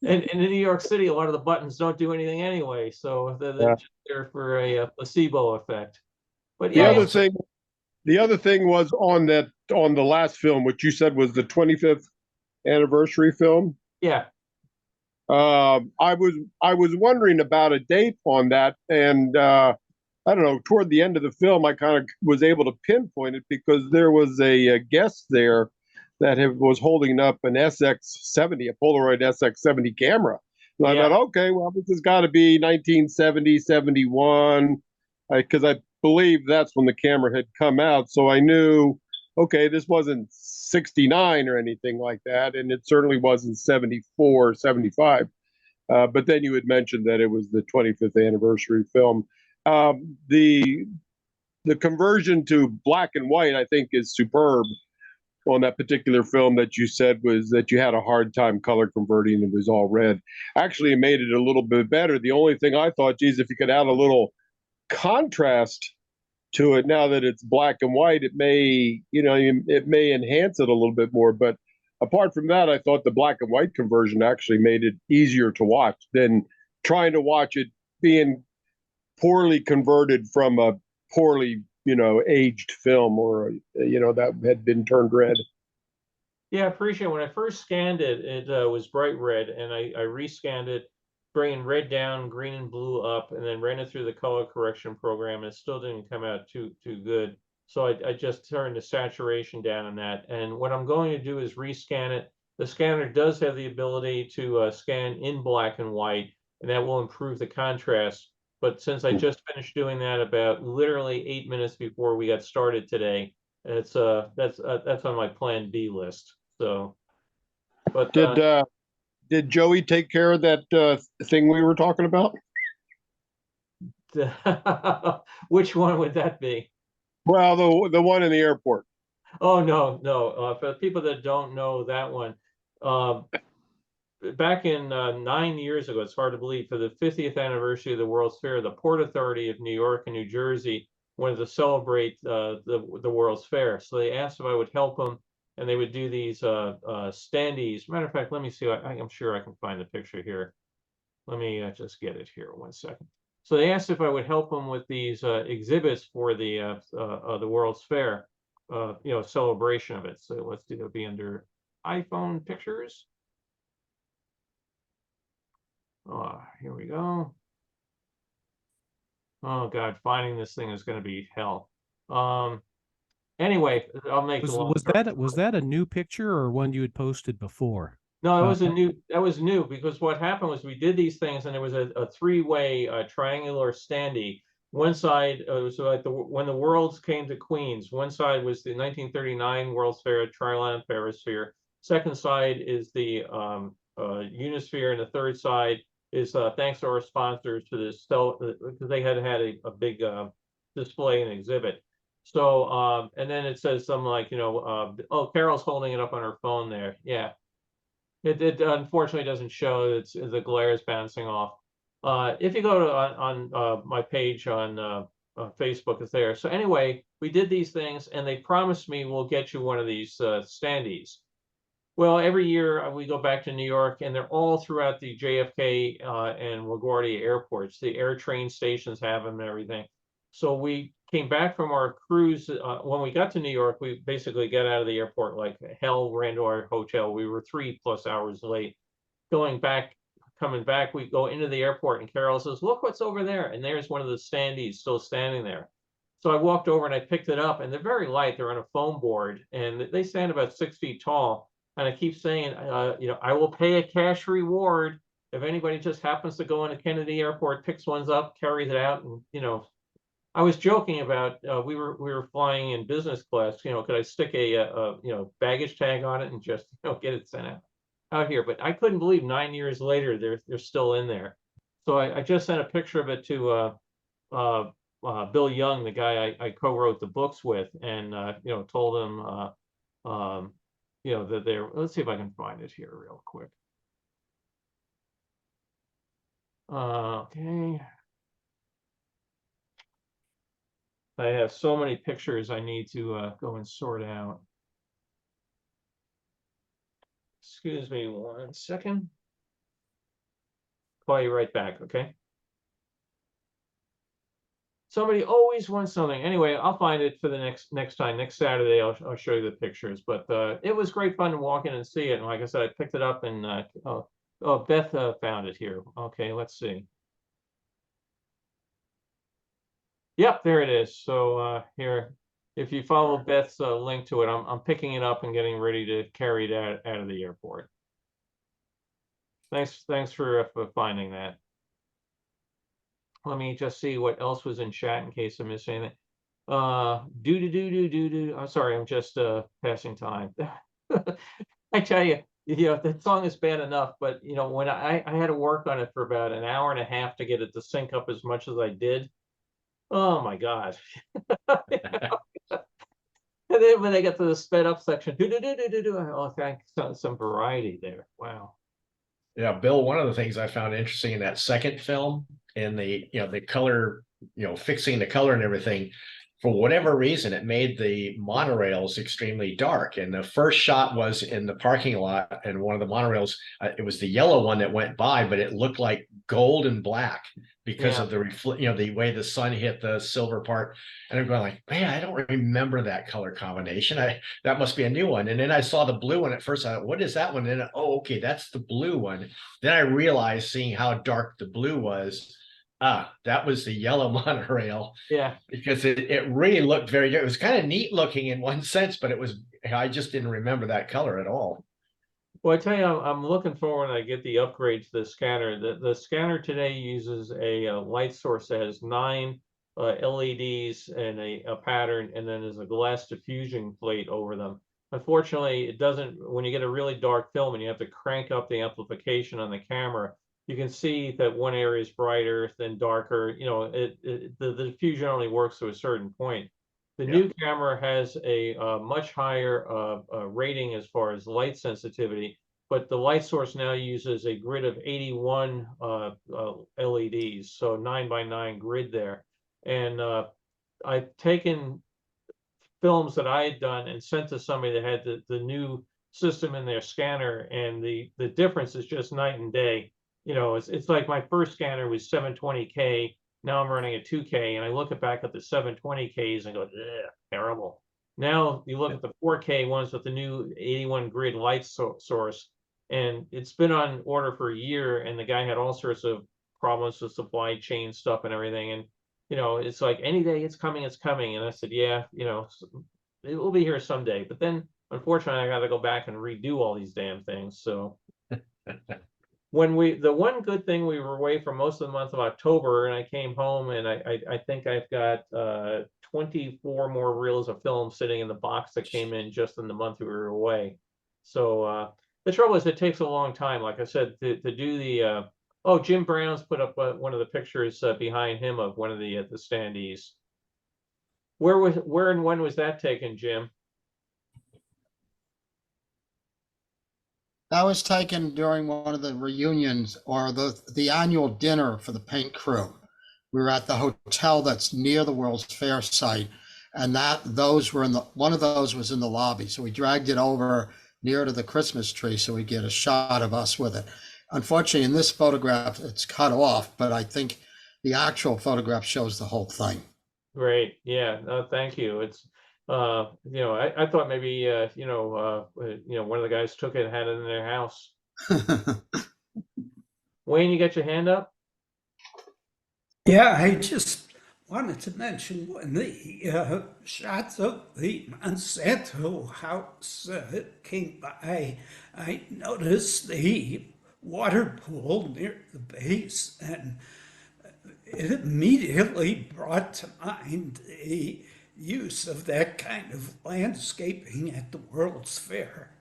And in New York City, a lot of the buttons don't do anything anyway, so they're just there for a placebo effect. But the other thing was on the last film, which you said was the 25th anniversary film. Yeah. I was wondering about a date on that, and I don't know. Toward the end of the film, I kind of was able to pinpoint it because there was a guest there that was holding up an SX70, a Polaroid SX70 camera. And I thought, okay, well, this has got to be 1970, 71, because I believe that's when the camera had come out. So I knew, okay, this wasn't 69 or anything like that, and it certainly wasn't 74, 75. But then you had mentioned that it was the 25th anniversary film. The conversion to black and white, I think, is superb on that particular film. That you said was that you had a hard time color converting. It was all red. Actually, it made it a little bit better. The only thing I thought, geez, if you could add a little contrast to it. Now that it's black and white, it may, it may enhance it a little bit more. But apart from that, I thought the black and white conversion actually made it easier to watch than trying to watch it being poorly converted from a poorly, aged film, or, that had been turned red. Yeah, I appreciate it. When I first scanned it, it was bright red, and I rescanned it, bringing red down, green and blue up, and then ran it through the color correction program, and it still didn't come out too good. So I just turned the saturation down on that. And what I'm going to do is rescan it. The scanner does have the ability to scan in black and white, and that will improve the contrast. But since I just finished doing that about literally 8 minutes before we got started today, it's that's on my plan B list. So, but did Joey take care of that thing we were talking about? which one would that be? Well, the one in the airport. Oh, no. For the people that don't know that one, back in 9 years ago, it's hard to believe, for the 50th anniversary of the World's Fair, the Port Authority of New York and New Jersey wanted to celebrate the World's Fair. So they asked if I would help them, and they would do these standees. Matter of fact, let me see. I'm sure I can find the picture here. Let me just get it here 1 second. So they asked if I would help them with these exhibits for the World's Fair, celebration of it. So let's do that. Be under iPhone pictures. Oh, here we go. Oh God, finding this thing is going to be hell. Anyway, I'll make was that a new picture or one you had posted before? No, it was that was new, because what happened was we did these things, and there was a three-way triangular standee. One side was like when the Worlds came to Queens. One side was the 1939 World's Fair, Triland Perisphere. Second side is the Unisphere, and the third side is thanks to our sponsors for this, because they had a big display and exhibit. So and then it says something like, oh, Carol's holding it up on her phone there. Yeah. It unfortunately doesn't show. It's the glare is bouncing off. If you go to on my page on Facebook, it's there. So anyway, we did these things, and they promised me we'll get you one of these standees. Well, every year we go back to New York, and they're all throughout the JFK and LaGuardia airports. The air train stations have them and everything. So we came back from our cruise. When we got to New York, we basically got out of the airport like hell, ran to our hotel. We were 3+ hours late. Coming back, we go into the airport, and Carol says, "Look what's over there." And there's one of the standees still standing there. So I walked over and I picked it up, and they're very light. They're on a foam board, and they stand about 6 feet tall. And I keep saying, I will pay a cash reward if anybody just happens to go into Kennedy Airport, picks ones up, carries it out, and I was joking about we were flying in business class. Could I stick a baggage tag on it and just get it sent out here? But I couldn't believe 9 years later they're still in there. So I just sent a picture of it to Bill Young, the guy I co-wrote the books with, and told him that they're. Let's see if I can find it here real quick. Okay. I have so many pictures I need to go and sort out. Excuse me 1 second. Call you right back, okay? Somebody always wants something. Anyway, I'll find it for the next time. Next Saturday, I'll show you the pictures. But it was great fun to walk in and see it. And like I said, I picked it up, and Beth found it here. Okay, let's see. Yep, there it is. So here, if you follow Beth's link to it, I'm picking it up and getting ready to carry it out of the airport. Thanks for finding that. Let me just see what else was in chat in case I missed anything. I'm sorry, I'm just passing time. I tell you, the song is bad enough, but when I had to work on it for about an hour and a half to get it to sync up as much as I did. Oh my God. And then when they get to the sped up section, oh, thanks, some variety there. Wow. Yeah, Bill, one of the things I found interesting in that second film, and the color, fixing the color and everything, for whatever reason, it made the monorails extremely dark. And the first shot was in the parking lot, and one of the monorails, it was the yellow one that went by, but it looked like gold and black because Yeah. of the way the sun hit the silver part. And I'm going like, man, I don't remember that color combination. That must be a new one. And then I saw the blue one at first. I thought, what is that one? And then, oh, okay, that's the blue one. Then I realized, seeing how dark the blue was, that was the yellow monorail. Yeah. Because it really looked very good. It was kind of neat looking in one sense, but I just didn't remember that color at all. Well, I tell you, I'm looking forward when I get the upgrade to the scanner. The scanner today uses a light source that has 9 LEDs and a pattern, and then there's a glass diffusion plate over them. Unfortunately, it doesn't, when you get a really dark film and you have to crank up the amplification on the camera, you can see that one area is brighter than darker. You know, the diffusion only works to a certain point. The new camera has a much higher rating as far as light sensitivity, but the light source now uses a grid of 81 LEDs, so 9 by 9 grid there. And I've taken films that I had done and sent to somebody that had the new system in their scanner, and the difference is just night and day. You know, it's like my first scanner was 720K. Now I'm running a 2K, and I look back at the 720Ks and go, terrible. Now you look at the 4K ones with the new 81 grid light source, and it's been on order for a year, and the guy had all sorts of problems with supply chain stuff and everything. And, you know, it's like, any day it's coming, it's coming. And I said, yeah, you know, it will be here someday. But then, unfortunately, I got to go back and redo all these damn things. So the one good thing, we were away for most of the month of October, and I came home, and I think I've got 24 more reels of film sitting in the box that came in just in the month we were away. So the trouble is, it takes a long time, like I said, to do the Jim Brown's put up one of the pictures behind him of one of the standees. Where and when was that taken, Jim? That was taken during one of the reunions, or the annual dinner for the paint crew. We were at the hotel that's near the World's Fair site, and those were one of those was in the lobby. So we dragged it over near to the Christmas tree so we get a shot of us with it. Unfortunately, in this photograph, it's cut off, but I think the actual photograph shows the whole thing. Great. Yeah. No, thank you. It's you know, I thought maybe you know, one of the guys took it and had it in their house. Wayne, you got your hand up? Yeah, I just wanted to mention, when the shots of the Monsanto house came by, I noticed the water pool near the base, and it immediately brought to mind the use of that kind of landscaping at the World's Fair.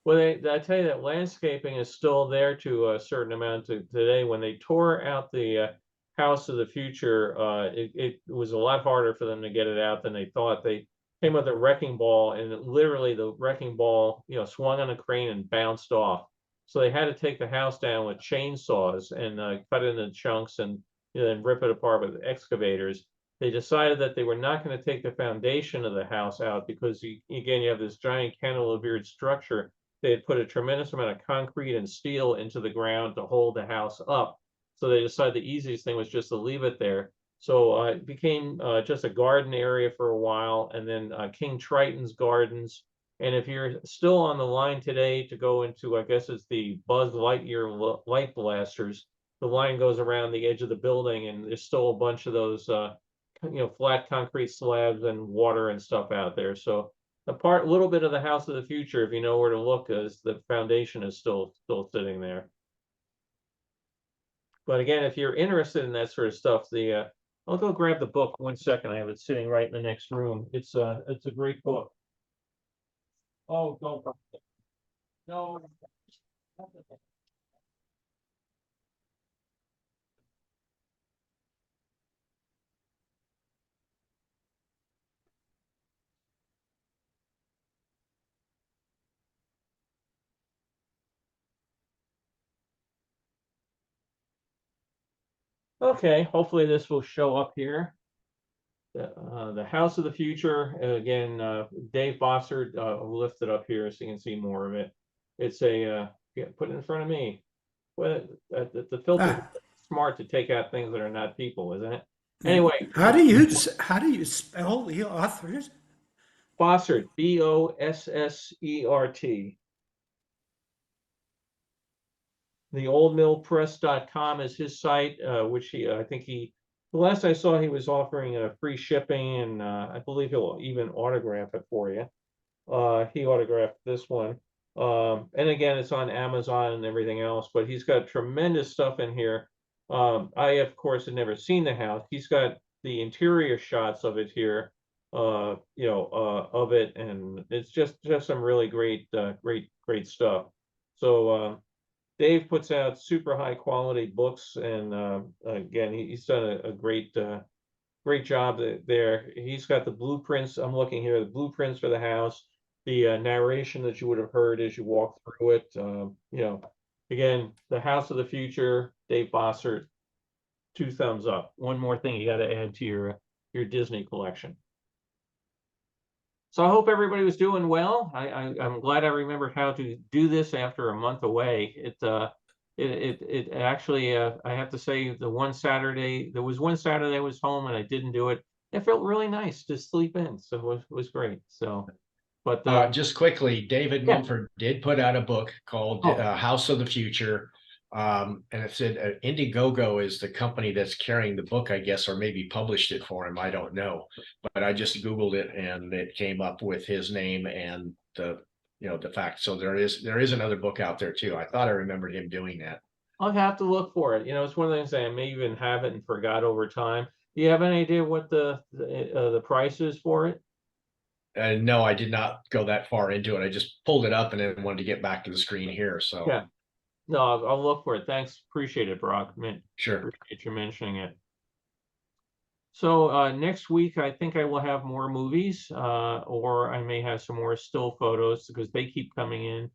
Well, I tell you that landscaping is still there to a certain amount today. When they tore out the House of the Future, it was a lot harder for them to get it out than they thought. They came with a wrecking ball, and literally the wrecking ball, you know, swung on a crane and bounced off. So they had to take the house down with chainsaws and cut it into chunks, and, you know, then rip it apart with excavators. They decided that they were not going to take the foundation of the house out because, again, you have this giant cantilevered structure. They had put a tremendous amount of concrete and steel into the ground to hold the house up. So they decided the easiest thing was just to leave it there. So it became just a garden area for a while, and then King Triton's Gardens. And if you're still on the line today to go into, I guess it's the Buzz Lightyear light blasters, the line goes around the edge of the building, and there's still a bunch of those, you know, flat concrete slabs and water and stuff out there. So a little bit of the House of the Future, if you know where to look, is the foundation is still sitting there. But again, if you're interested in that sort of stuff, I'll go grab the book 1 second. I have it sitting right in the next room. It's a great book. Oh, don't. No. Okay, hopefully this will show up here. the House of the Future. Again, Dave Bossert will lift it up here so you can see more of it. It's a yeah, put it in front of me. Well, the filter smart to take out things that are not people, isn't it? Anyway, how do you spell the authors? Bossert, Bossert. The oldmillpress.com is his site, which I think the last I saw, he was offering free shipping, and I believe he'll even autograph it for you. He autographed this one. And again, it's on Amazon and everything else, but he's got tremendous stuff in here. I, of course, had never seen the house. He's got the interior shots of it here, of it, and it's just some really great stuff. So, Dave puts out super high quality books, and again, he's done a great job there. He's got the blueprints. I'm looking here, the blueprints for the house, the narration that you would have heard as you walk through it. Again, the House of the Future, Dave Bossert, 2 thumbs up. One more thing you got to add to your Disney collection. So I hope everybody was doing well. I'm glad I remembered how to do this after a month away. It actually, I have to say, there was one Saturday I was home and I didn't do it. It felt really nice to sleep in, so it was great. So, but just quickly, David Mumford did put out a book called House of the Future. And it said Indiegogo is the company that's carrying the book, I guess, or maybe published it for him. I don't know, but I just Googled it and it came up with his name and the fact. So there is another book out there too. I thought I remembered him doing that. I'll have to look for it. It's one of the things I may even have it and forgot over time. Do you have any idea what the price is for it? No, I did not go that far into it. I just pulled it up and then wanted to get back to the screen here. So yeah. No, I'll look for it. Thanks. Appreciate it, Brock. Sure. Appreciate you mentioning it. So next week, I think I will have more movies, or I may have some more still photos because they keep coming in.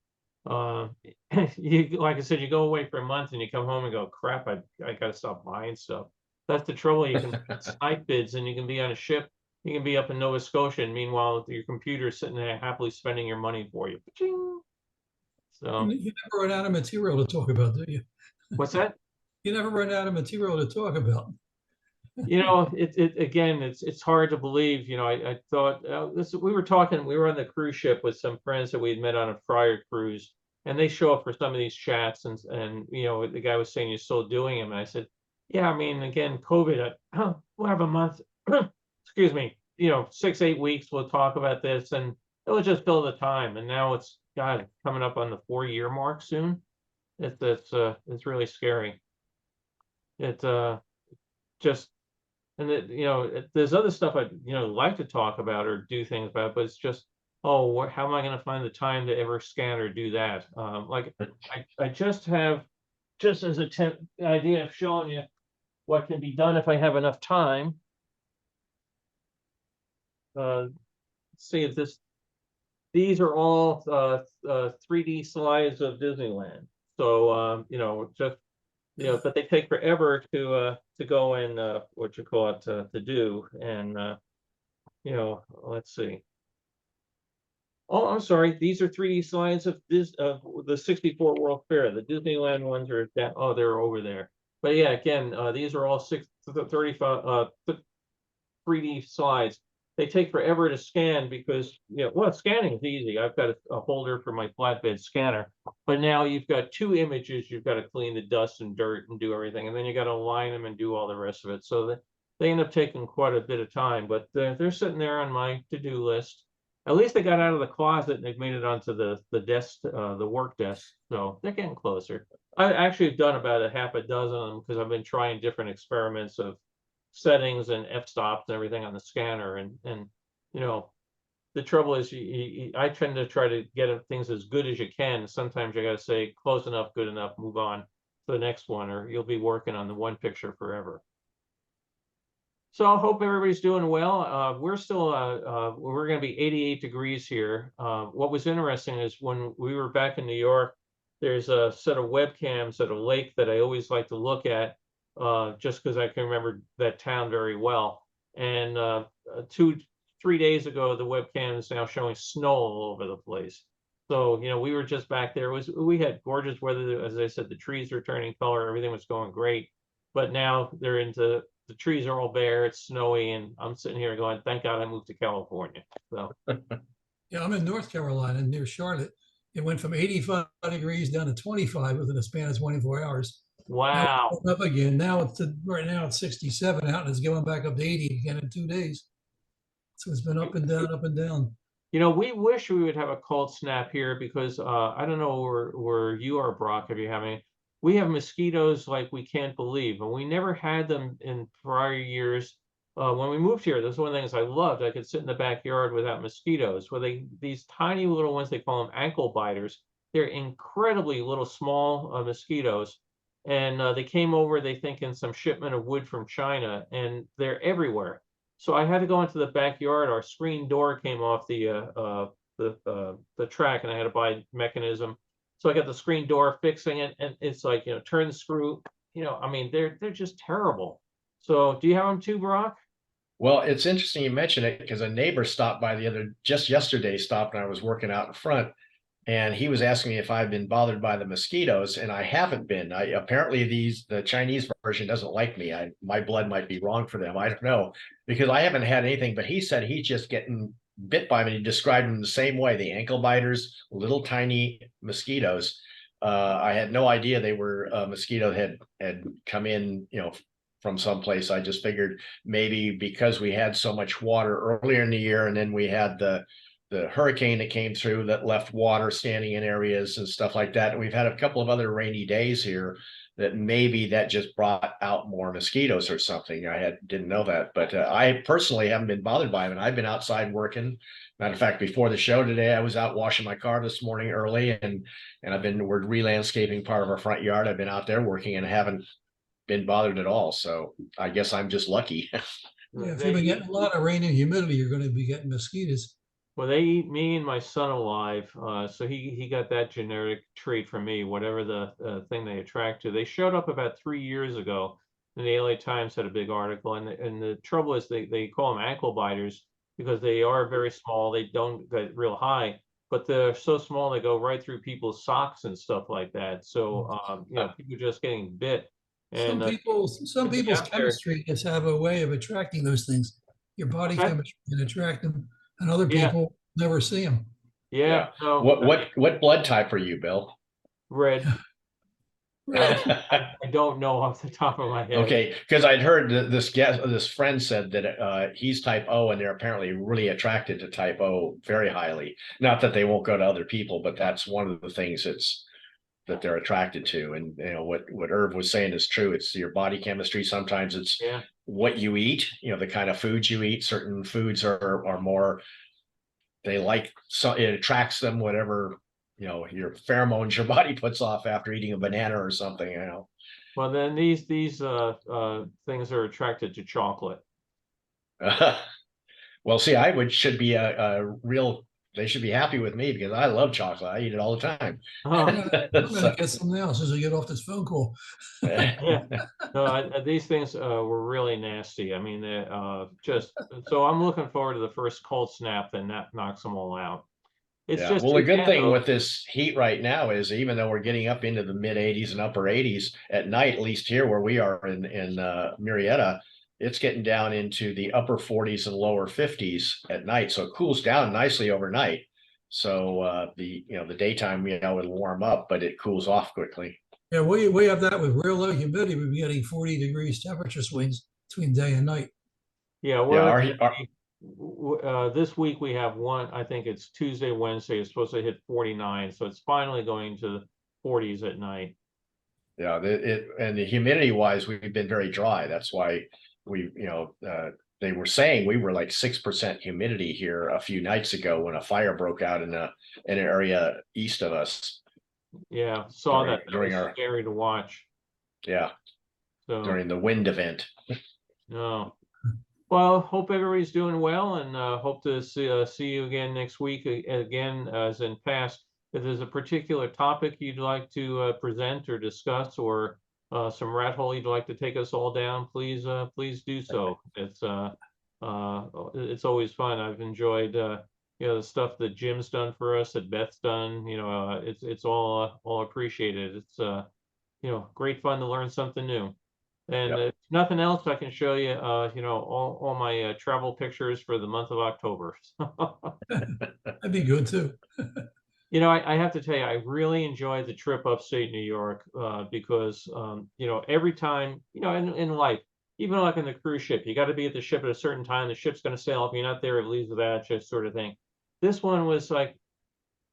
Like I said, you go away for a month and you come home and go, crap, I got to stop buying stuff. That's the trouble. You can snipe bids and you can be on a ship. You can be up in Nova Scotia, and meanwhile, your computer's sitting there happily spending your money for you. Ka-ching! So you never run out of material to talk about, do you? What's that? You never run out of material to talk about. It's hard to believe. I thought we were on the cruise ship with some friends that we had met on a prior cruise, and they show up for some of these chats, and the guy was saying you're still doing them, and I said, yeah, I mean, again, COVID, we'll have a month, excuse me, 6-8 weeks, we'll talk about this, and it will just fill the time, and now it's coming up on the 4-year mark soon. It's really scary. It just, and there's other stuff I'd like to talk about or do things about, but it's just, how am I going to find the time to ever scan or do that? I just have, just as an idea of showing you what can be done if I have enough time. See if these are all 3D slides of Disneyland. So but they take forever to go and to do. And let's see. Oh, I'm sorry. These are 3D slides of the 64 World Fair. The Disneyland ones are down. Oh, they're over there. But yeah, again, these are all 35 3D slides. They take forever to scan because, scanning is easy. I've got a holder for my flatbed scanner, but now you've got 2 images. You've got to clean the dust and dirt and do everything, and then you got to align them and do all the rest of it. So they end up taking quite a bit of time, but they're sitting there on my to-do list. At least they got out of the closet and they've made it onto the desk, the work desk. So they're getting closer. I actually have done about a half a dozen of them because I've been trying different experiments of settings and f-stops and everything on the scanner, and the trouble is I tend to try to get things as good as you can. Sometimes you got to say close enough, good enough, move on to the next one, or you'll be working on the one picture forever. So I hope everybody's doing well. We're still we're going to be 88 degrees here. What was interesting is when we were back in New York, there's a set of webcams at a lake that I always like to look at, just because I can remember that town very well. And 3 days ago, the webcam is now showing snow all over the place. So, we were just back there. We had gorgeous weather. As I said, the trees are turning color. Everything was going great. But now the trees are all bare. It's snowy, and I'm sitting here going, thank God I moved to California. So Yeah, I'm in North Carolina near Charlotte. It went from 85 degrees down to 25 within a span of 24 hours. Now wow. it's up again. Right now it's 67 out and it's going back up to 80 again in 2 days. So it's been up and down, up and down. We wish we would have a cold snap here because I don't know where you are, Brock, if you have any. We have mosquitoes like we can't believe, and we never had them in prior years. When we moved here, that's one of the things I loved. I could sit in the backyard without mosquitoes. Well, these tiny little ones, they call them ankle biters. They're incredibly little small mosquitoes, and they came over, they think, in some shipment of wood from China, and they're everywhere. So I had to go into the backyard. Our screen door came off the track, and I had to buy mechanism. So I got the screen door, fixing it, and it's like, turn the screw. I mean, they're just terrible. So do you have them too, Brock? Well, it's interesting you mention it because a neighbor stopped by just yesterday, stopped and I was working out in front. And he was asking me if I've been bothered by the mosquitoes, and I haven't been. Apparently the Chinese version doesn't like me. My blood might be wrong for them. I don't know, because I haven't had anything. But he said he's just getting bit by them. He described them the same way: the ankle biters, little tiny mosquitoes. I had no idea they were mosquito had come in, from someplace. I just figured maybe because we had so much water earlier in the year, and then we had the hurricane that came through that left water standing in areas and stuff like that. And we've had a couple of other rainy days here that maybe that just brought out more mosquitoes or something. Didn't know that, but I personally haven't been bothered by them. And I've been outside working. Matter of fact, before the show today, I was out washing my car this morning early, and we're re-landscaping part of our front yard. I've been out there working and haven't been bothered at all. So I guess I'm just lucky. Yeah, if you've been getting a lot of rain and humidity, you're going to be getting mosquitoes. Well, they eat me and my son alive. So he got that genetic trait from me, whatever the thing they attract to. They showed up about 3 years ago, and the LA Times had a big article. And the trouble is they call them ankle biters because they are very small. They don't get real high, but they're so small they go right through people's socks and stuff like that. So people just getting bit. And Some people's chemistry just have a way of attracting those things. Your body chemistry can attract them, and other people never see them. Yeah. So what blood type are you, Bill? Red. Red. I don't know off the top of my head. Okay, because I'd heard this friend said that he's type O, and they're apparently really attracted to type O very highly. Not that they won't go to other people, but that's one of the things that they're attracted to. And what Irv was saying is true. It's your body chemistry. Sometimes it's what you eat, the kind of foods you eat. Certain foods are more, they like, so it attracts them, whatever, your pheromones your body puts off after eating a banana or something, Well, then these things are attracted to chocolate. Well, see, should be a real, they should be happy with me because I love chocolate. I eat it all the time. I'm gonna get some now as soon as I get off this phone call. No, these things were really nasty. I mean, so I'm looking forward to the first cold snap, then that knocks them all out. It's just well, the good thing with this heat right now is even though we're getting up into the mid 80s and upper 80s at night, at least here where we are in Murrieta, it's getting down into the upper 40s and lower 50s at night. So it cools down nicely overnight. So the daytime, it'll warm up, but it cools off quickly. Yeah, we have that with real low humidity. We've been getting 40 degrees temperature swings between day and night. Yeah, this week we have one, I think it's Tuesday, Wednesday, it's supposed to hit 49. So it's finally going to the 40s at night. Yeah, and the humidity wise, we've been very dry. That's why they were saying we were like 6% humidity here a few nights ago when a fire broke out in an area east of us. Yeah, saw that. That was scary to watch. Yeah. So during the wind event. No. Well, hope everybody's doing well, and hope to see you again next week. Again, as in past, if there's a particular topic you'd like to present or discuss, or some rat hole you'd like to take us all down, please do so. It's it's always fun. I've enjoyed, the stuff that Jim's done for us, that Beth's done, it's all appreciated. It's, great fun to learn something new. And if nothing else, I can show you, all my travel pictures for the month of October. That'd be good too. I have to tell you, I really enjoyed the trip upstate New York, because, every time, in life, even like in the cruise ship, you got to be at the ship at a certain time. The ship's going to sail. If you're not there, it leaves without you, sort of thing. This one was like,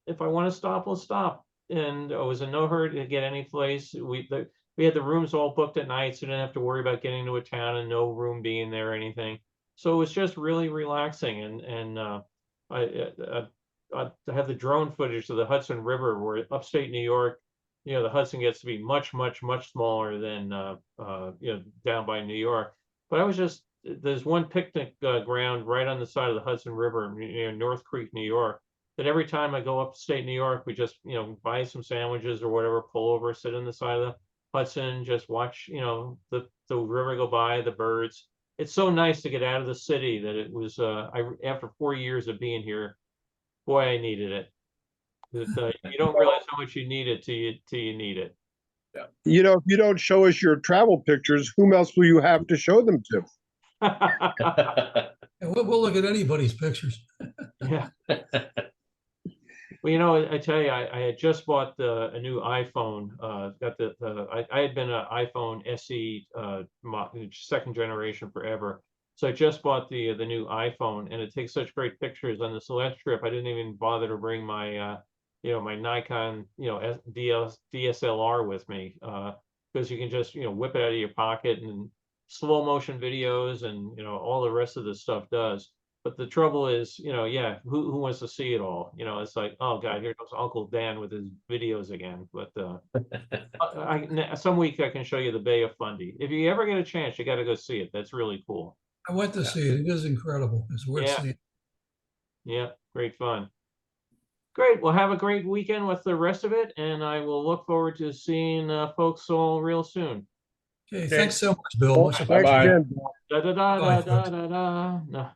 if I want to stop, we'll stop. And I was in no hurry to get any place. We had the rooms all booked at night, so didn't have to worry about getting to a town and no room being there or anything. So it was just really relaxing. And I have the drone footage of the Hudson River, where upstate New York, the Hudson gets to be much, much, much smaller than down by New York. But there's one picnic ground right on the side of the Hudson River near North Creek, New York, that every time I go upstate New York, we just, buy some sandwiches or whatever, pull over, sit on the side of the Hudson, just watch, the river go by, the birds. It's so nice to get out of the city that it was, after 4 years of being here, boy, I needed it. You don't realize how much you need it till you need it. If you don't show us your travel pictures, whom else will you have to show them to? We'll look at anybody's pictures. Yeah. Well, I tell you, I had just bought a new iPhone. Got I had been an iPhone SE second generation forever. So I just bought the new iPhone, and it takes such great pictures. On this last trip, I didn't even bother to bring my my Nikon DSLR with me, because you can just whip it out of your pocket, and slow motion videos and all the rest of this stuff does. But the trouble is, who wants to see it all? It's like, oh God, here goes Uncle Dan with his videos again. But some week I can show you the Bay of Fundy. If you ever get a chance, you got to go see it. That's really cool. I went to see it. It is incredible. It's worth seeing. Yeah, great fun. Great. Well, have a great weekend with the rest of it, and I will look forward to seeing folks all real soon. Okay, thanks so much, Bill. Much Bye-bye. Da da da da da da da. No.